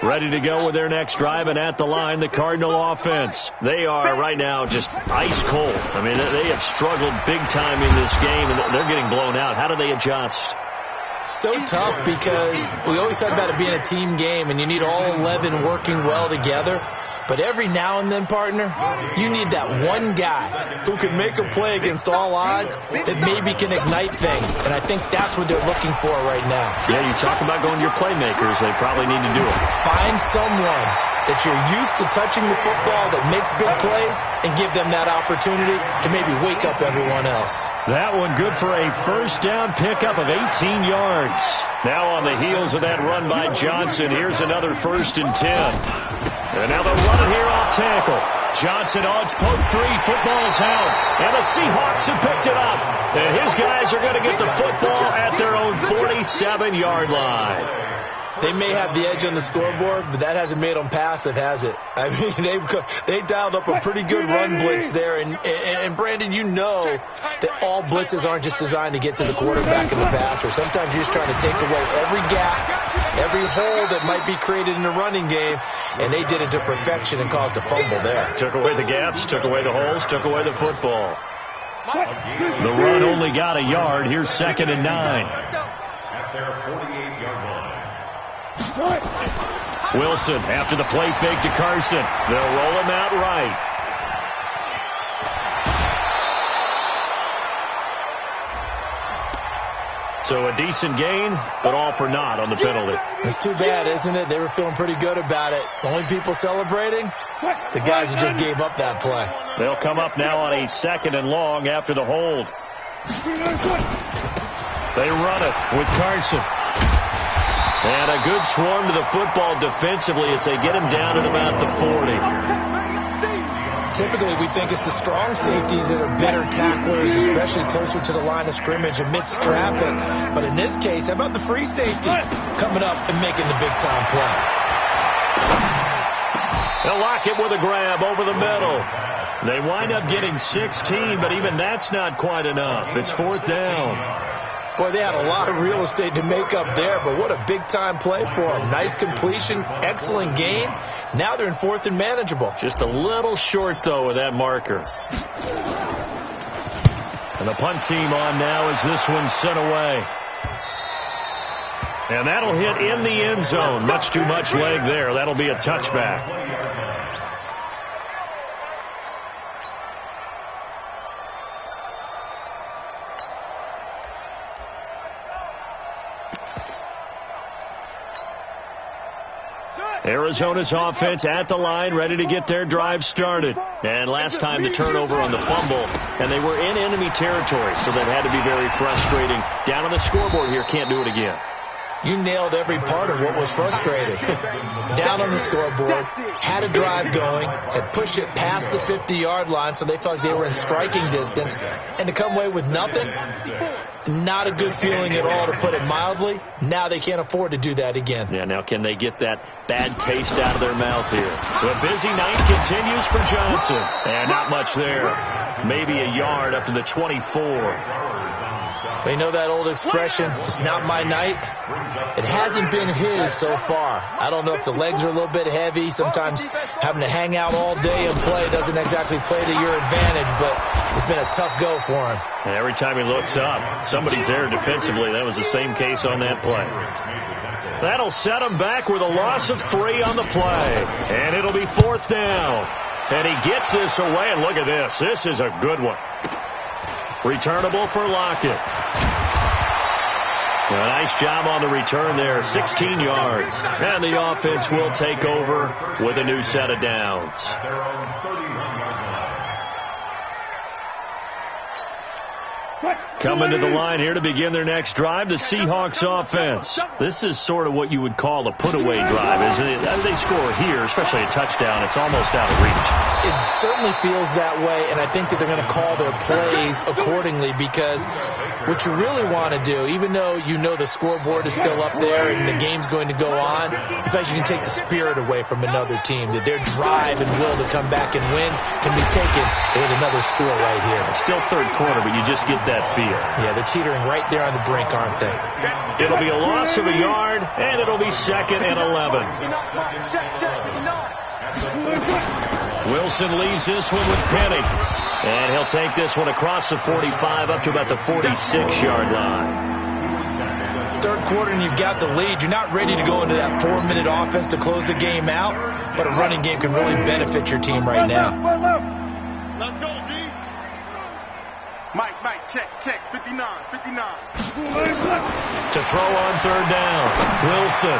Ready to go with their next drive, and at the line, the Cardinal offense. They are right now just ice cold. I mean, they have struggled big time in this game, and they're getting blown out. How do they adjust? So tough, because we always talk about it being a team game, and you need all 11 working well together. But every now and then, partner, you need that one guy who can make a play against all odds that maybe can ignite things. And I think that's what they're looking for right now. Yeah, you talk about going to your playmakers. They probably need to do it. Find someone that you're used to touching the football that makes big plays and give them that opportunity to maybe wake up everyone else. That one good for a first down pickup of 18 yards. Now on the heels of that run by Johnson, here's another 1st and 10. And now they'll run it here off tackle. Johnson odds poke 3. Football's out. And the Seahawks have picked it up. And his guys are going to get the football at their own 47-yard line. They may have the edge on the scoreboard, but that hasn't made them passive, has it? I mean, they dialed up a pretty good run blitz there. And Brandon, you know that all blitzes aren't just designed to get to the quarterback and the passer. Sometimes you're just trying to take away every gap, every hole that might be created in the running game, and they did it to perfection and caused a fumble there. Took away the gaps, took away the holes, took away the football. The run only got a yard. Here's 2nd and 9. At their 48-yard line. Wilson after the play fake to Carson. They'll roll him out right. So a decent gain, but all for naught on the penalty. It's too bad, isn't it? They were feeling pretty good about it. The only people celebrating, the guys who just gave up that play. They'll come up now on a 2nd and long after the hold. They run it with Carson. And a good swarm to the football defensively as they get him down at about the 40. Typically, we think it's the strong safeties that are better tacklers, especially closer to the line of scrimmage amidst traffic. But in this case, how about the free safety coming up and making the big-time play? They'll lock it with a grab over the middle. They wind up getting 16, but even that's not quite enough. It's 4th down. Boy, they had a lot of real estate to make up there, but what a big-time play for them. Nice completion, excellent gain. Now they're in 4th and manageable. Just a little short, though, with that marker. And the punt team on now as this one's sent away. And that'll hit in the end zone. Much too much leg there. That'll be a touchback. Arizona's offense at the line, ready to get their drive started. And last time the turnover on the fumble, and they were in enemy territory, so that had to be very frustrating. Down on the scoreboard here, can't do it again. You nailed every part of what was frustrating. Down on the scoreboard, had a drive going, had pushed it past the 50-yard line, so they felt like they were in striking distance. And to come away with nothing, not a good feeling at all, to put it mildly. Now they can't afford to do that again. Yeah, now can they get that bad taste out of their mouth here? The busy night continues for Johnson. And not much there. Maybe a yard up to the 24. They know that old expression, it's not my night. It hasn't been his so far. I don't know if the legs are a little bit heavy. Sometimes having to hang out all day and play doesn't exactly play to your advantage, but it's been a tough go for him. And every time he looks up, somebody's there defensively. That was the same case on that play. That'll set him back with a loss of 3 on the play. And it'll be 4th down. And he gets this away, and look at this. This is a good one. Returnable for Lockett. A nice job on the return there, 16 yards. And the offense will take over with a new set of downs. Coming to the line here to begin their next drive, the Seahawks offense. This is sort of what you would call a put-away drive, isn't it? As they score here, especially a touchdown, it's almost out of reach. It certainly feels that way, and I think that they're going to call their plays accordingly, because what you really want to do, even though you know the scoreboard is still up there and the game's going to go on, in fact, you can take the spirit away from another team, that their drive and will to come back and win can be taken with another score right here. It's still third quarter, but you just get that feel. Yeah, they're teetering right there on the brink, aren't they? It'll be a loss of a yard, and it'll be 2nd and 11. Wilson leaves this one with Penny. And he'll take this one across the 45 up to about the 46-yard line. Third quarter and you've got the lead. You're not ready to go into that 4-minute offense to close the game out, but a running game can really benefit your team right now. Let's go, D. Mike, check, 59. To throw on 3rd down, Wilson.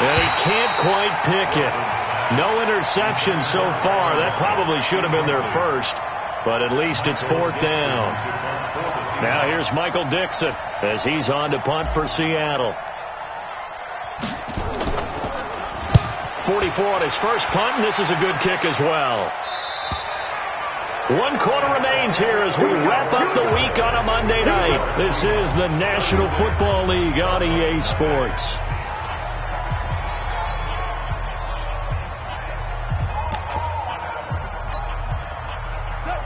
And he can't quite pick it. No interception so far. That probably should have been their first, but at least it's 4th down. Now here's Michael Dixon as he's on to punt for Seattle. 44 on his first punt, and this is a good kick as well. 1 quarter remains here as we wrap up the week on a Monday night. This is the National Football League on EA Sports.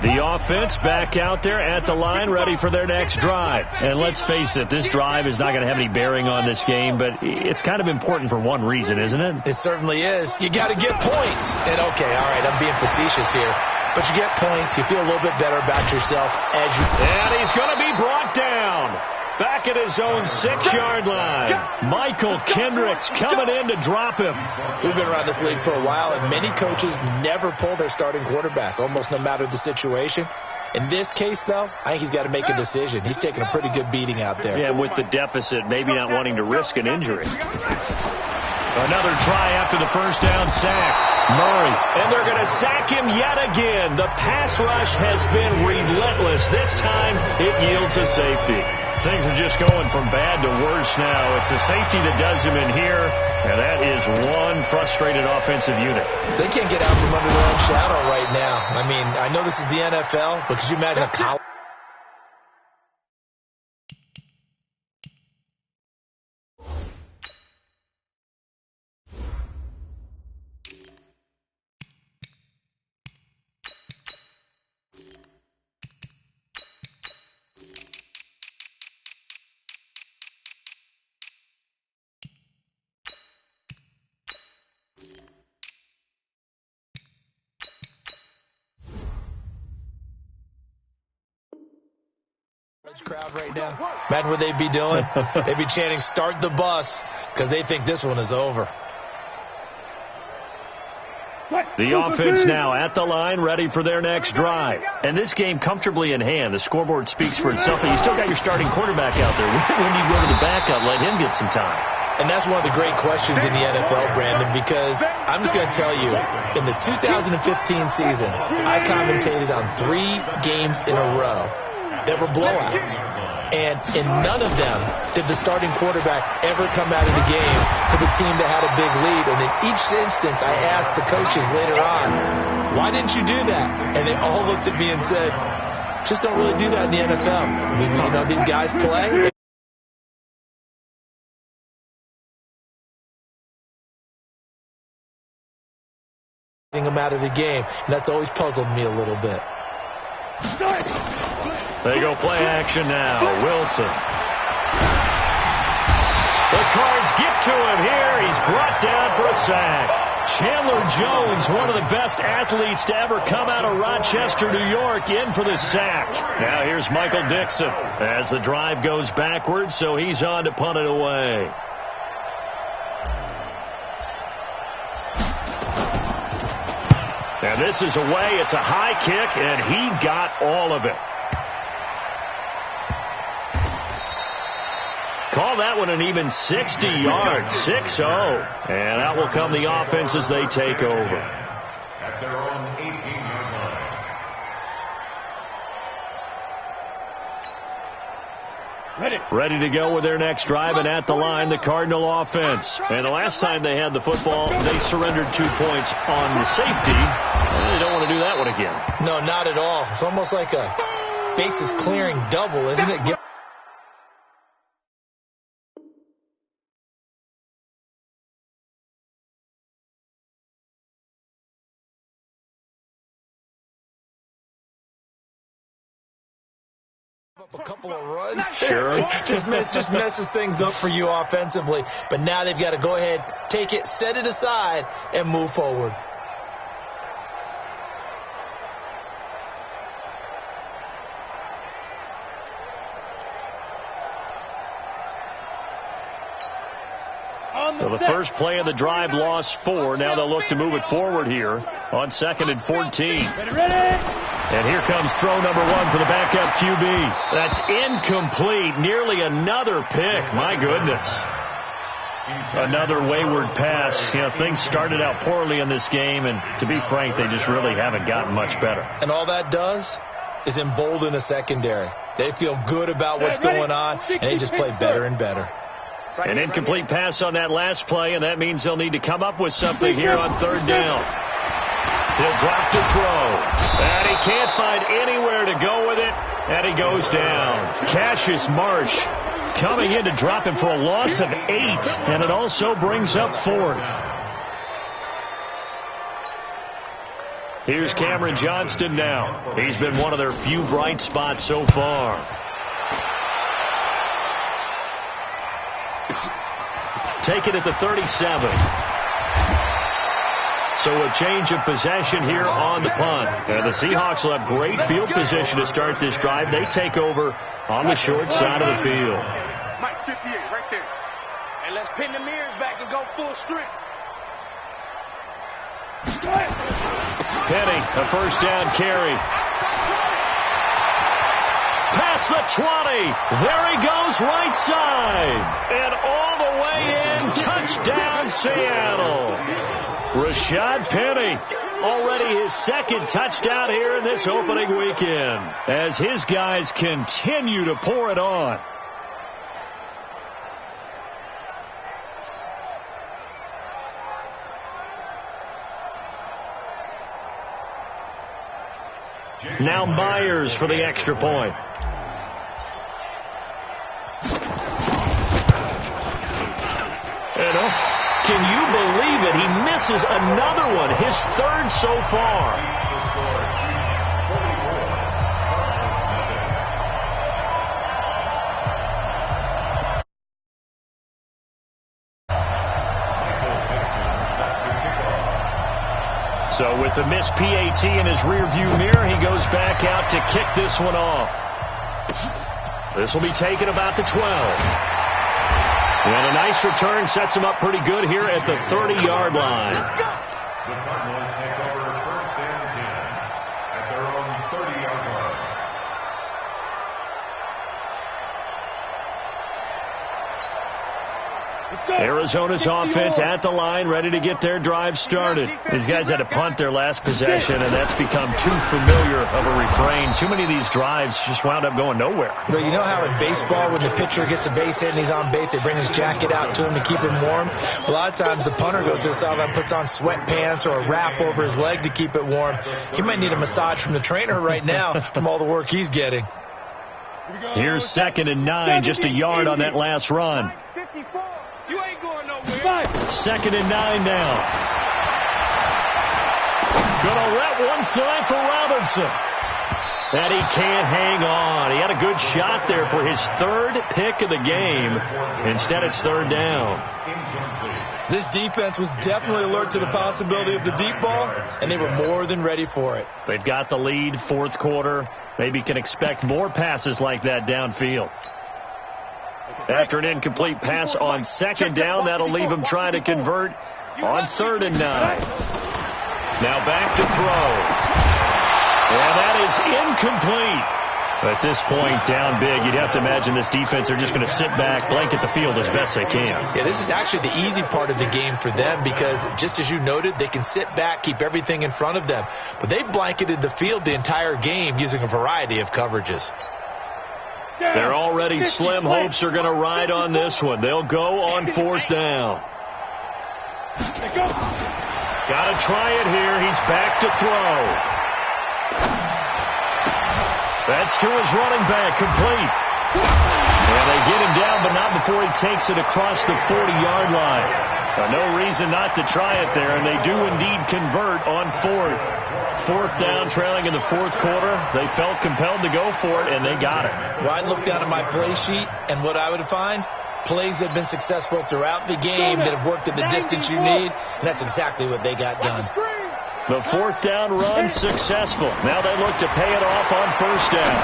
The offense back out there at the line, ready for their next drive. And let's face it, this drive is not going to have any bearing on this game, but it's kind of important for one reason, isn't it? It certainly is. You got to get points. And, okay, all right, I'm being facetious here. But you get points, you feel a little bit better about yourself as you... And he's going to be brought down. Back at his own 6-yard line. Michael Kendricks coming in to drop him. We've been around this league for a while, and many coaches never pull their starting quarterback, almost no matter the situation. In this case, though, I think he's got to make a decision. He's taking a pretty good beating out there. Yeah, with the deficit, maybe not wanting to risk an injury. Another try after the first down sack. Murray. And they're going to sack him yet again. The pass rush has been relentless. This time, it yields a safety. Things are just going from bad to worse now. It's a safety that does him in here, and that is one frustrated offensive unit. They can't get out from under their own shadow right now. I mean, I know this is the NFL, but could you imagine a college? Crowd right now. Imagine what they'd be doing. They'd be chanting, "Start the bus," because they think this one is over. The offense now at the line, ready for their next drive. And this game comfortably in hand. The scoreboard speaks for itself, but you still got your starting quarterback out there. When do you go to the backup? Let him get some time. And that's one of the great questions in the NFL, Brandon, because I'm just going to tell you, in the 2015 season, I commentated on 3 games in a row that were blowouts. And in none of them did the starting quarterback ever come out of the game for the team that had a big lead. And in each instance, I asked the coaches later on, why didn't you do that? And they all looked at me and said, just don't really do that in the NFL. I mean, you know, these guys play. Them out of the game. And that's always puzzled me a little bit. They go play action now. Wilson. The Cards get to him here. He's brought down for a sack. Chandler Jones, one of the best athletes to ever come out of Rochester, New York, in for the sack. Now here's Michael Dixon as the drive goes backwards, so he's on to punt it away. And this is away. It's a high kick, and he got all of it. Call that one an even 60 yards, 6-0. And out will come the offense as they take over. At their own 18-yard line. Ready to go with their next drive, and at the line, the Cardinal offense. And the last time they had the football, they surrendered 2 points on the safety. And they don't want to do that one again. No, not at all. It's almost like a bases clearing double, isn't it? A couple of runs. Sure. just messes things up for you offensively. But now they've got to go ahead, take it, set it aside, and move forward. So the first play of the drive lost 4. Now they'll look to move it forward here on 2nd and 14. And here comes throw number 1 for the backup QB. That's incomplete. Nearly another pick. My goodness. Another wayward pass. You know, things started out poorly in this game, and to be frank, they just really haven't gotten much better. And all that does is embolden a secondary. They feel good about what's going on, and they just play better and better. An incomplete pass on that last play, and that means they'll need to come up with something here on third down. He'll drop to throw, and he can't find anywhere to go with it, and he goes down. Cassius Marsh coming in to drop him for a loss of 8, and it also brings up 4th. Here's Cameron Johnston now. He's been one of their few bright spots so far. Take it at the 37. So a change of possession here on the punt. And the Seahawks will have great field position to start this drive. They take over on the short side of the field. Mike, 58, right there. And let's pin the mirrors back and go full strength. Penny, a first down carry. Past the 20. There he goes, right side. And all the way in. Touchdown, Seattle. Rashad Penny, already his second touchdown here in this opening weekend, as his guys continue to pour it on. Now Myers for the extra point. Can you believe it? He misses another one, his 3rd so far. So with the missed PAT in his rearview mirror, he goes back out to kick this one off. This will be taken about the 12. And a nice return sets him up pretty good here at the 30-yard line. The Cardinals take over first and 10 at their own 30-yard line. Arizona's offense at the line, ready to get their drive started. These guys had to punt their last possession, and that's become too familiar of a refrain. Too many of these drives just wound up going nowhere. Well, you know how in baseball, when the pitcher gets a base hit and he's on base, they bring his jacket out to him to keep him warm? A lot of times the punter goes to the sideline and puts on sweatpants or a wrap over his leg to keep it warm. He might need a massage from the trainer right now from all the work he's getting. Here's 2nd and 9, just a yard on that last run. 54. You ain't going nowhere. 2nd and 9 now. Gonna let one fly for Robinson. And he can't hang on. He had a good shot there for his 3rd pick of the game. Instead, it's 3rd down. This defense was definitely alert to the possibility of the deep ball, and they were more than ready for it. They've got the lead, 4th quarter. Maybe can expect more passes like that downfield. After an incomplete pass on 2nd down, that'll leave him trying to convert on 3rd and 9. Now back to throw. And that is incomplete. At this point, down big, you'd have to imagine this defense are just going to sit back, blanket the field as best they can. Yeah, this is actually the easy part of the game for them because, just as you noted, they can sit back, keep everything in front of them. But they blanketed the field the entire game using a variety of coverages. Their already slim hopes are going to ride on this one. They'll go on 4th down. Got to try it here. He's back to throw. That's to his running back, complete. And they get him down, but not before he takes it across the 40-yard line. No reason not to try it there, and they do indeed convert on 4th. 4th down, trailing in the 4th quarter. They felt compelled to go for it, and they got it. Well, I'd look down at my play sheet, and what I would find, plays that have been successful throughout the game that have worked at the distance you need, and that's exactly what they got done. The 4th down run successful. Now they look to pay it off on 1st down.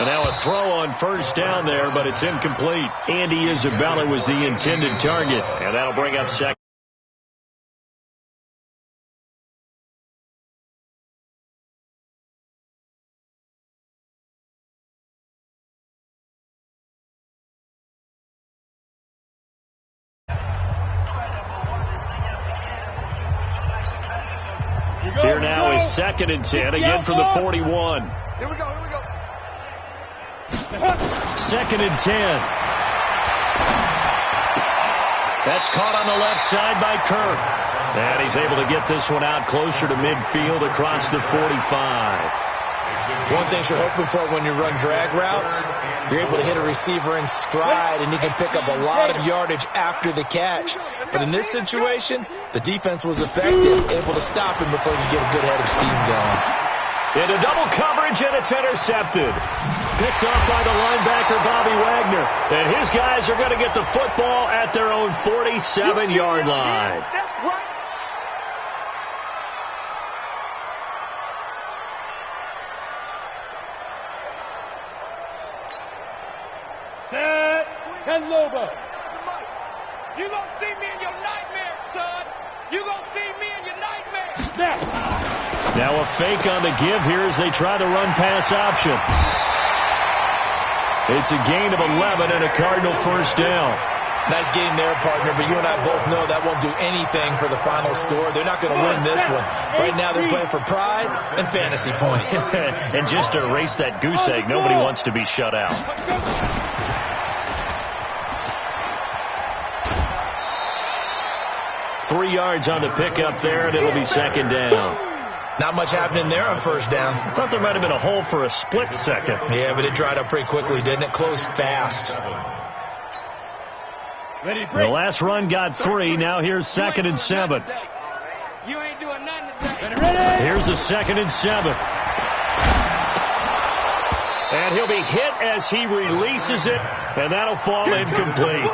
And now a throw on 1st down there, but it's incomplete. Andy Isabella was the intended target, and that'll bring up 2nd. Here now is 2nd and 10, again from the 41. Here we go. 2nd and 10. That's caught on the left side by Kirk. And he's able to get this one out closer to midfield across the 45. One thing you're hoping for when you run drag routes, you're able to hit a receiver in stride, and you can pick up a lot of yardage after the catch. But in this situation, the defense was effective, able to stop him before he could get a good head of steam going. Into double coverage, and it's intercepted. Picked off by the linebacker, Bobby Wagner. And his guys are going to get the football at their own 47-yard line. That's right. Set. Kendal. You gonna see me in your nightmares, son. You gonna see me in your nightmares. Now a fake on the give here as they try the run-pass option. It's a gain of 11 and a Cardinal first down. Nice game there, partner, but you and I both know that won't do anything for the final score. They're not going to win this one. Right now they're playing for pride and fantasy points. And just to erase that goose egg, nobody wants to be shut out. 3 yards on the pickup there, and it'll be second down. Not much happening there on first down. I thought there might have been a hole for a split second. Yeah, but it dried up pretty quickly, didn't it? Closed fast. The last run got 3. Now here's 2nd and 7. You ain't doing nothing today. Here's a 2nd and 7. And he'll be hit as he releases it, and that'll fall incomplete.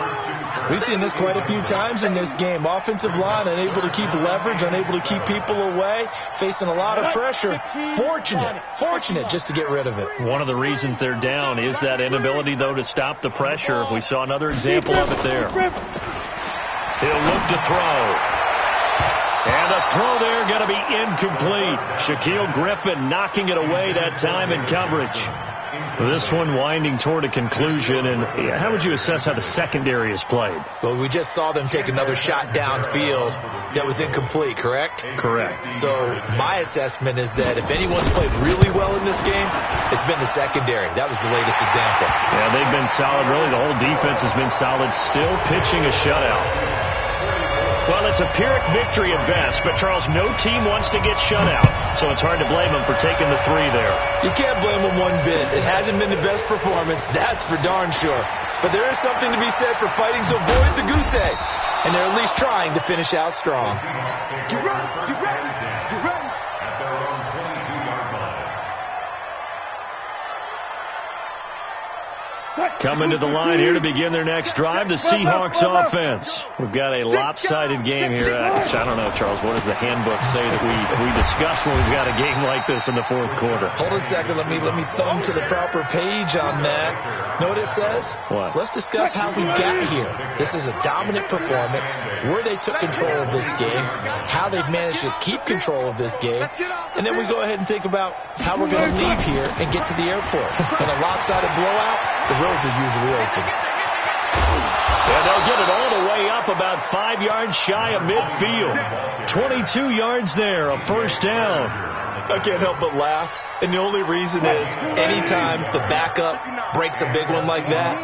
We've seen this quite a few times in this game. Offensive line unable to keep leverage, unable to keep people away, facing a lot of pressure. Fortunate just to get rid of it. One of the reasons they're down is that inability, though, to stop the pressure. We saw another example of it there. He'll look to throw. And the throw there going to be incomplete. Shaquille Griffin knocking it away that time in coverage. This one winding toward a conclusion. And how would you assess how the secondary is played? Well, we just saw them take another shot downfield that was incomplete, correct? Correct. So my assessment is that if anyone's played really well in this game, it's been the secondary. That was the latest example. Yeah, they've been solid. Really, the whole defense has been solid. Still pitching a shutout. Well, it's a Pyrrhic victory at best, but, Charles, no team wants to get shut out, so it's hard to blame them for taking the 3 there. You can't blame them one bit. It hasn't been the best performance, that's for darn sure. But there is something to be said for fighting to avoid the goose egg, and they're at least trying to finish out strong. Get ready. Get ready. Get ready. At their own 22-yard line. Coming to the line here to begin their next drive, the Seahawks offense. We've got a lopsided game here. I don't know, Charles, what does the handbook say that we discuss when we've got a game like this in the fourth quarter? Hold on a second. Let me thumb to the proper page on that. Know what it says? What? Let's discuss how we got here. This is a dominant performance, where they took control of this game, how they've managed to keep control of this game, and then we go ahead and think about how we're going to leave here and get to the airport. In a lopsided blowout, the roads are usually open. And they'll get it all the way up about 5 yards shy of midfield. 22 yards there, a first down. I can't help but laugh, and the only reason is anytime the backup breaks a big one like that,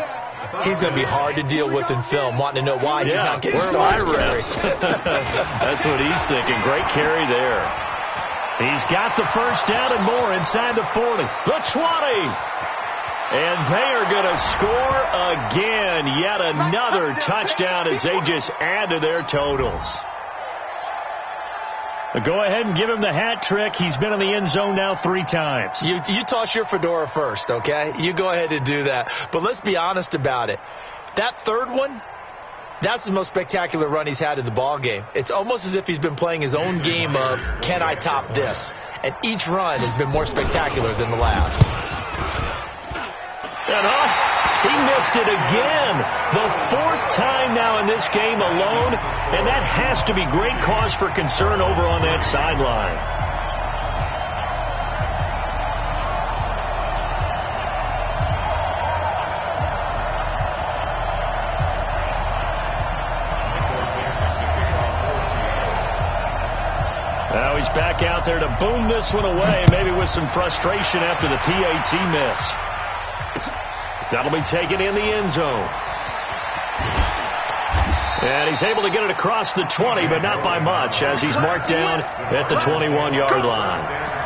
he's going to be hard to deal with in film, wanting to know why he's not getting started. That's what he's thinking. Great carry there. He's got the first down and more inside the 40. The 20. And they are going to score again. Yet another touchdown as they just add to their totals. Go ahead and give him the hat trick. He's been in the end zone now 3 times. You toss your fedora first, okay? You go ahead and do that. But let's be honest about it. That third one, that's the most spectacular run he's had in the ball game. It's almost as if he's been playing his own game of, can I top this? And each run has been more spectacular than the last. And he missed it again. The 4th time now in this game alone, and that has to be great cause for concern over on that sideline. Now he's back out there to boom this one away, maybe with some frustration after the PAT miss. That'll be taken in the end zone. And he's able to get it across the 20, but not by much, as he's marked down at the 21-yard line.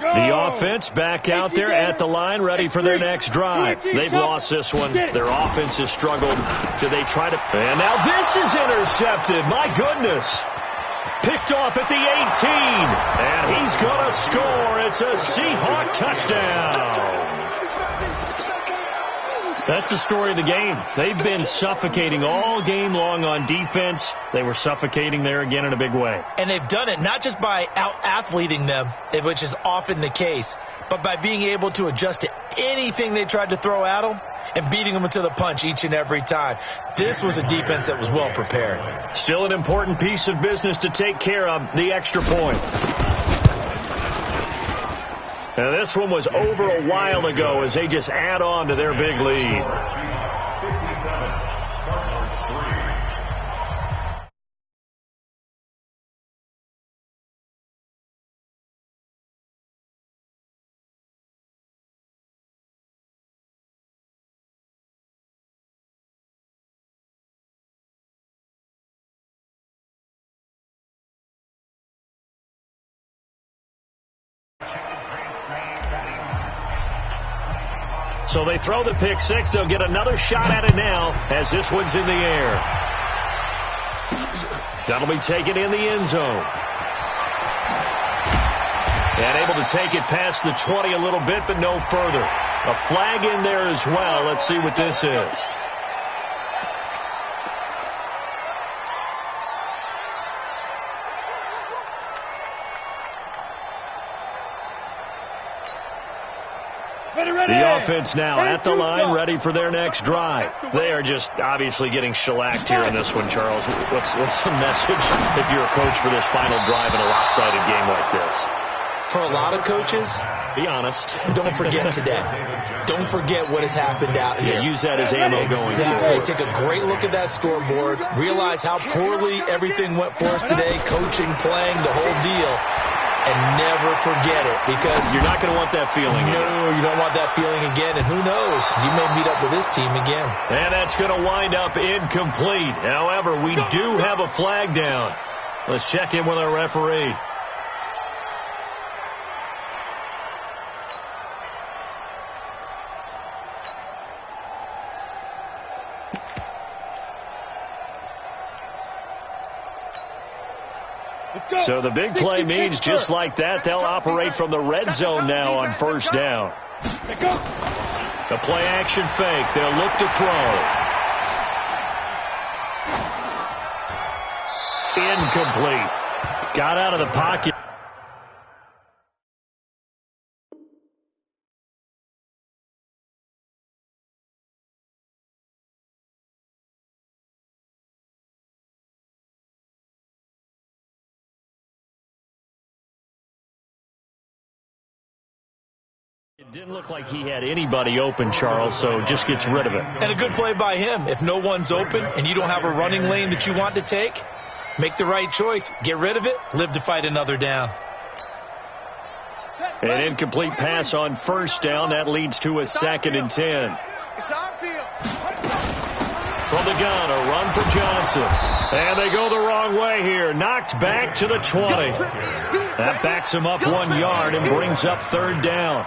The offense back out there at the line, ready for their next drive. They've lost this one. Their offense has struggled. Do they try to... And now this is intercepted. My goodness. Picked off at the 18. And he's going to score. It's a Seahawk touchdown. That's the story of the game. They've been suffocating all game long on defense. They were suffocating there again in a big way. And they've done it not just by out-athleting them, which is often the case, but by being able to adjust to anything they tried to throw at them and beating them into the punch each and every time. This was a defense that was well prepared. Still an important piece of business to take care of, the extra point. Now, this one was over a while ago as they just add on to their big lead. So they throw the pick six. They'll get another shot at it now as this one's in the air. That'll be taken in the end zone. And able to take it past the 20 a little bit, but no further. A flag in there as well. Let's see what this is. The offense now at the line, ready for their next drive. They are just obviously getting shellacked here in this one, Charles. What's the message if you're a coach for this final drive in a lopsided game like this? For a lot of coaches, be honest. Don't forget today. Don't forget what has happened out here. Yeah, use that as ammo going forward. Take a great look at that scoreboard. Realize how poorly everything went for us today. Coaching, playing, the whole deal. And never forget it, because you're not going to want that feeling again. No, you don't want that feeling again. And who knows? You may meet up with this team again. And that's going to wind up incomplete. However, we do have a flag down. Let's check in with our referee. So the big play means just like that, they'll operate from the red zone now on first down. The play action fake. They'll look to throw. Incomplete. Got out of the pocket. It didn't look like he had anybody open, Charles, so just gets rid of it. And a good play by him. If no one's open and you don't have a running lane that you want to take, make the right choice. Get rid of it. Live to fight another down. An incomplete pass on first down. That leads to a 2nd and 10. From the gun, a run for Johnson. And they go the wrong way here. Knocked back to the 20. That backs him up 1 yard and brings up 3rd down.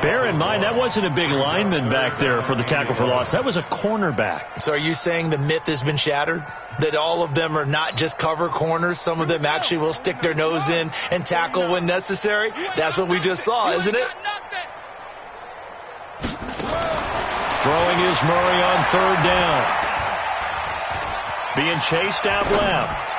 Bear in mind, that wasn't a big lineman back there for the tackle for loss. That was a cornerback. So are you saying the myth has been shattered? That all of them are not just cover corners? Some of them actually will stick their nose in and tackle when necessary? That's what we just saw, isn't it? Throwing is Murray on 3rd down. Being chased out left.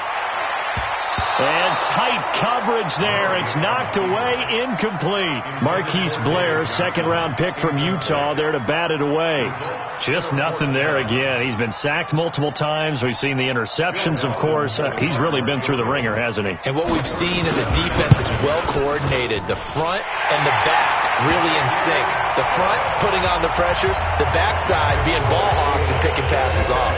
And tight coverage there. It's knocked away, incomplete. Marquise Blair, 2nd-round pick from Utah, there to bat it away. Just nothing there again. He's been sacked multiple times. We've seen the interceptions, of course. He's really been through the ringer, hasn't he? And what we've seen is a defense that's well coordinated. The front and the back really in sync. The front putting on the pressure, the backside being ball hawks and picking passes off.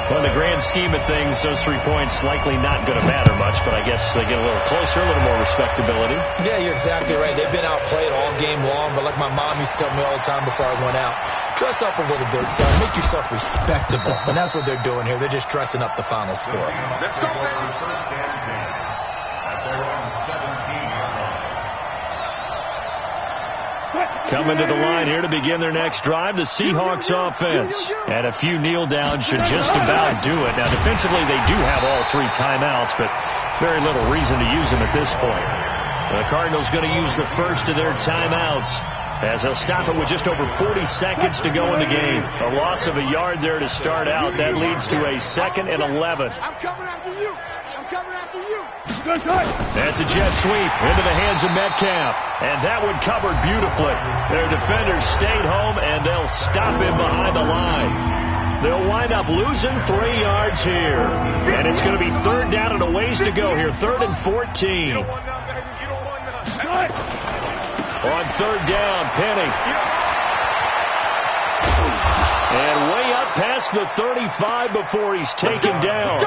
Well, in the grand scheme of things, those 3 points likely not going to matter much, but I guess they get a little closer, a little more respectability. Yeah, you're exactly right. They've been outplayed all game long, but like my mom used to tell me all the time before I went out, dress up a little bit, son. Make yourself respectable. And that's what they're doing here. They're just dressing up the final score. Let's go, baby. First and 10 at their own 17-yard line. Coming to the line here to begin their next drive, the Seahawks offense. And a few kneel downs should just about do it. Now, defensively, they do have all 3 timeouts, but very little reason to use them at this point. The Cardinals going to use the first of their timeouts as they'll stop it with just over 40 seconds to go in the game. A loss of a yard there to start out. That leads to a 2nd and 11. I'm coming after you. I'm coming after you. That's a jet sweep into the hands of Metcalf. And that one covered beautifully. Their defenders stayed home, and they'll stop him behind the line. They'll wind up losing 3 yards here. And it's going to be 3rd down and a ways to go here. 3rd and 14. On 3rd down, Penny. And way up past the 35 before he's taken down.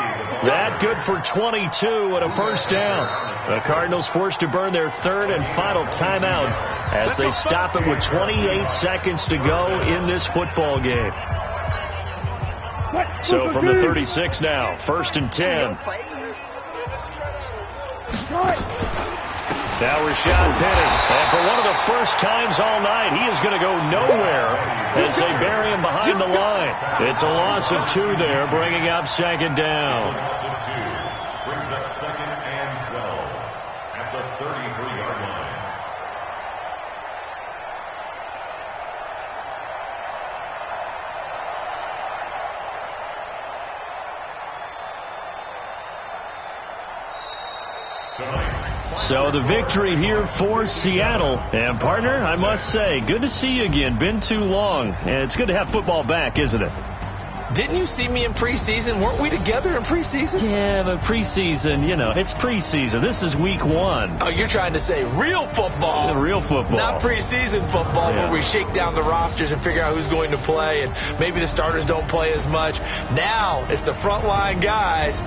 That good for 22 and a first down. The Cardinals forced to burn their 3rd and final timeout as they stop it with 28 seconds to go in this football game. So from the 36 now, 1st and 10. Now Rashad Penny, and for one of the first times all night, he is going to go nowhere as they bury him behind the line. It's a loss of 2 there, bringing up 2nd down. Loss of 2 brings up 2nd and 12 at the 33-yard line. So the victory here for Seattle. And, partner, I must say, good to see you again. Been too long. And it's good to have football back, isn't it? Didn't you see me in preseason? Weren't we together in preseason? Yeah, but preseason, you know, it's preseason. This is week 1. Oh, you're trying to say real football. Real football. Not preseason football where we shake down the rosters and figure out who's going to play, and maybe the starters don't play as much. Now it's the frontline guys.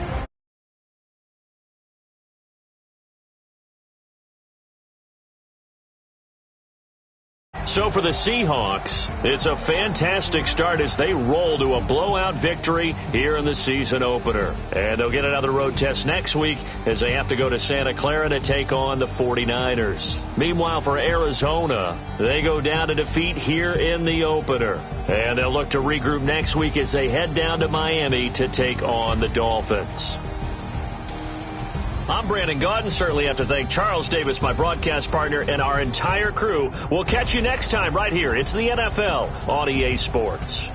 So for the Seahawks, it's a fantastic start as they roll to a blowout victory here in the season opener. And they'll get another road test next week as they have to go to Santa Clara to take on the 49ers. Meanwhile, for Arizona, they go down to defeat here in the opener. And they'll look to regroup next week as they head down to Miami to take on the Dolphins. I'm Brandon Gaudin. Certainly have to thank Charles Davis, my broadcast partner, and our entire crew. We'll catch you next time right here. It's the NFL on EA Sports.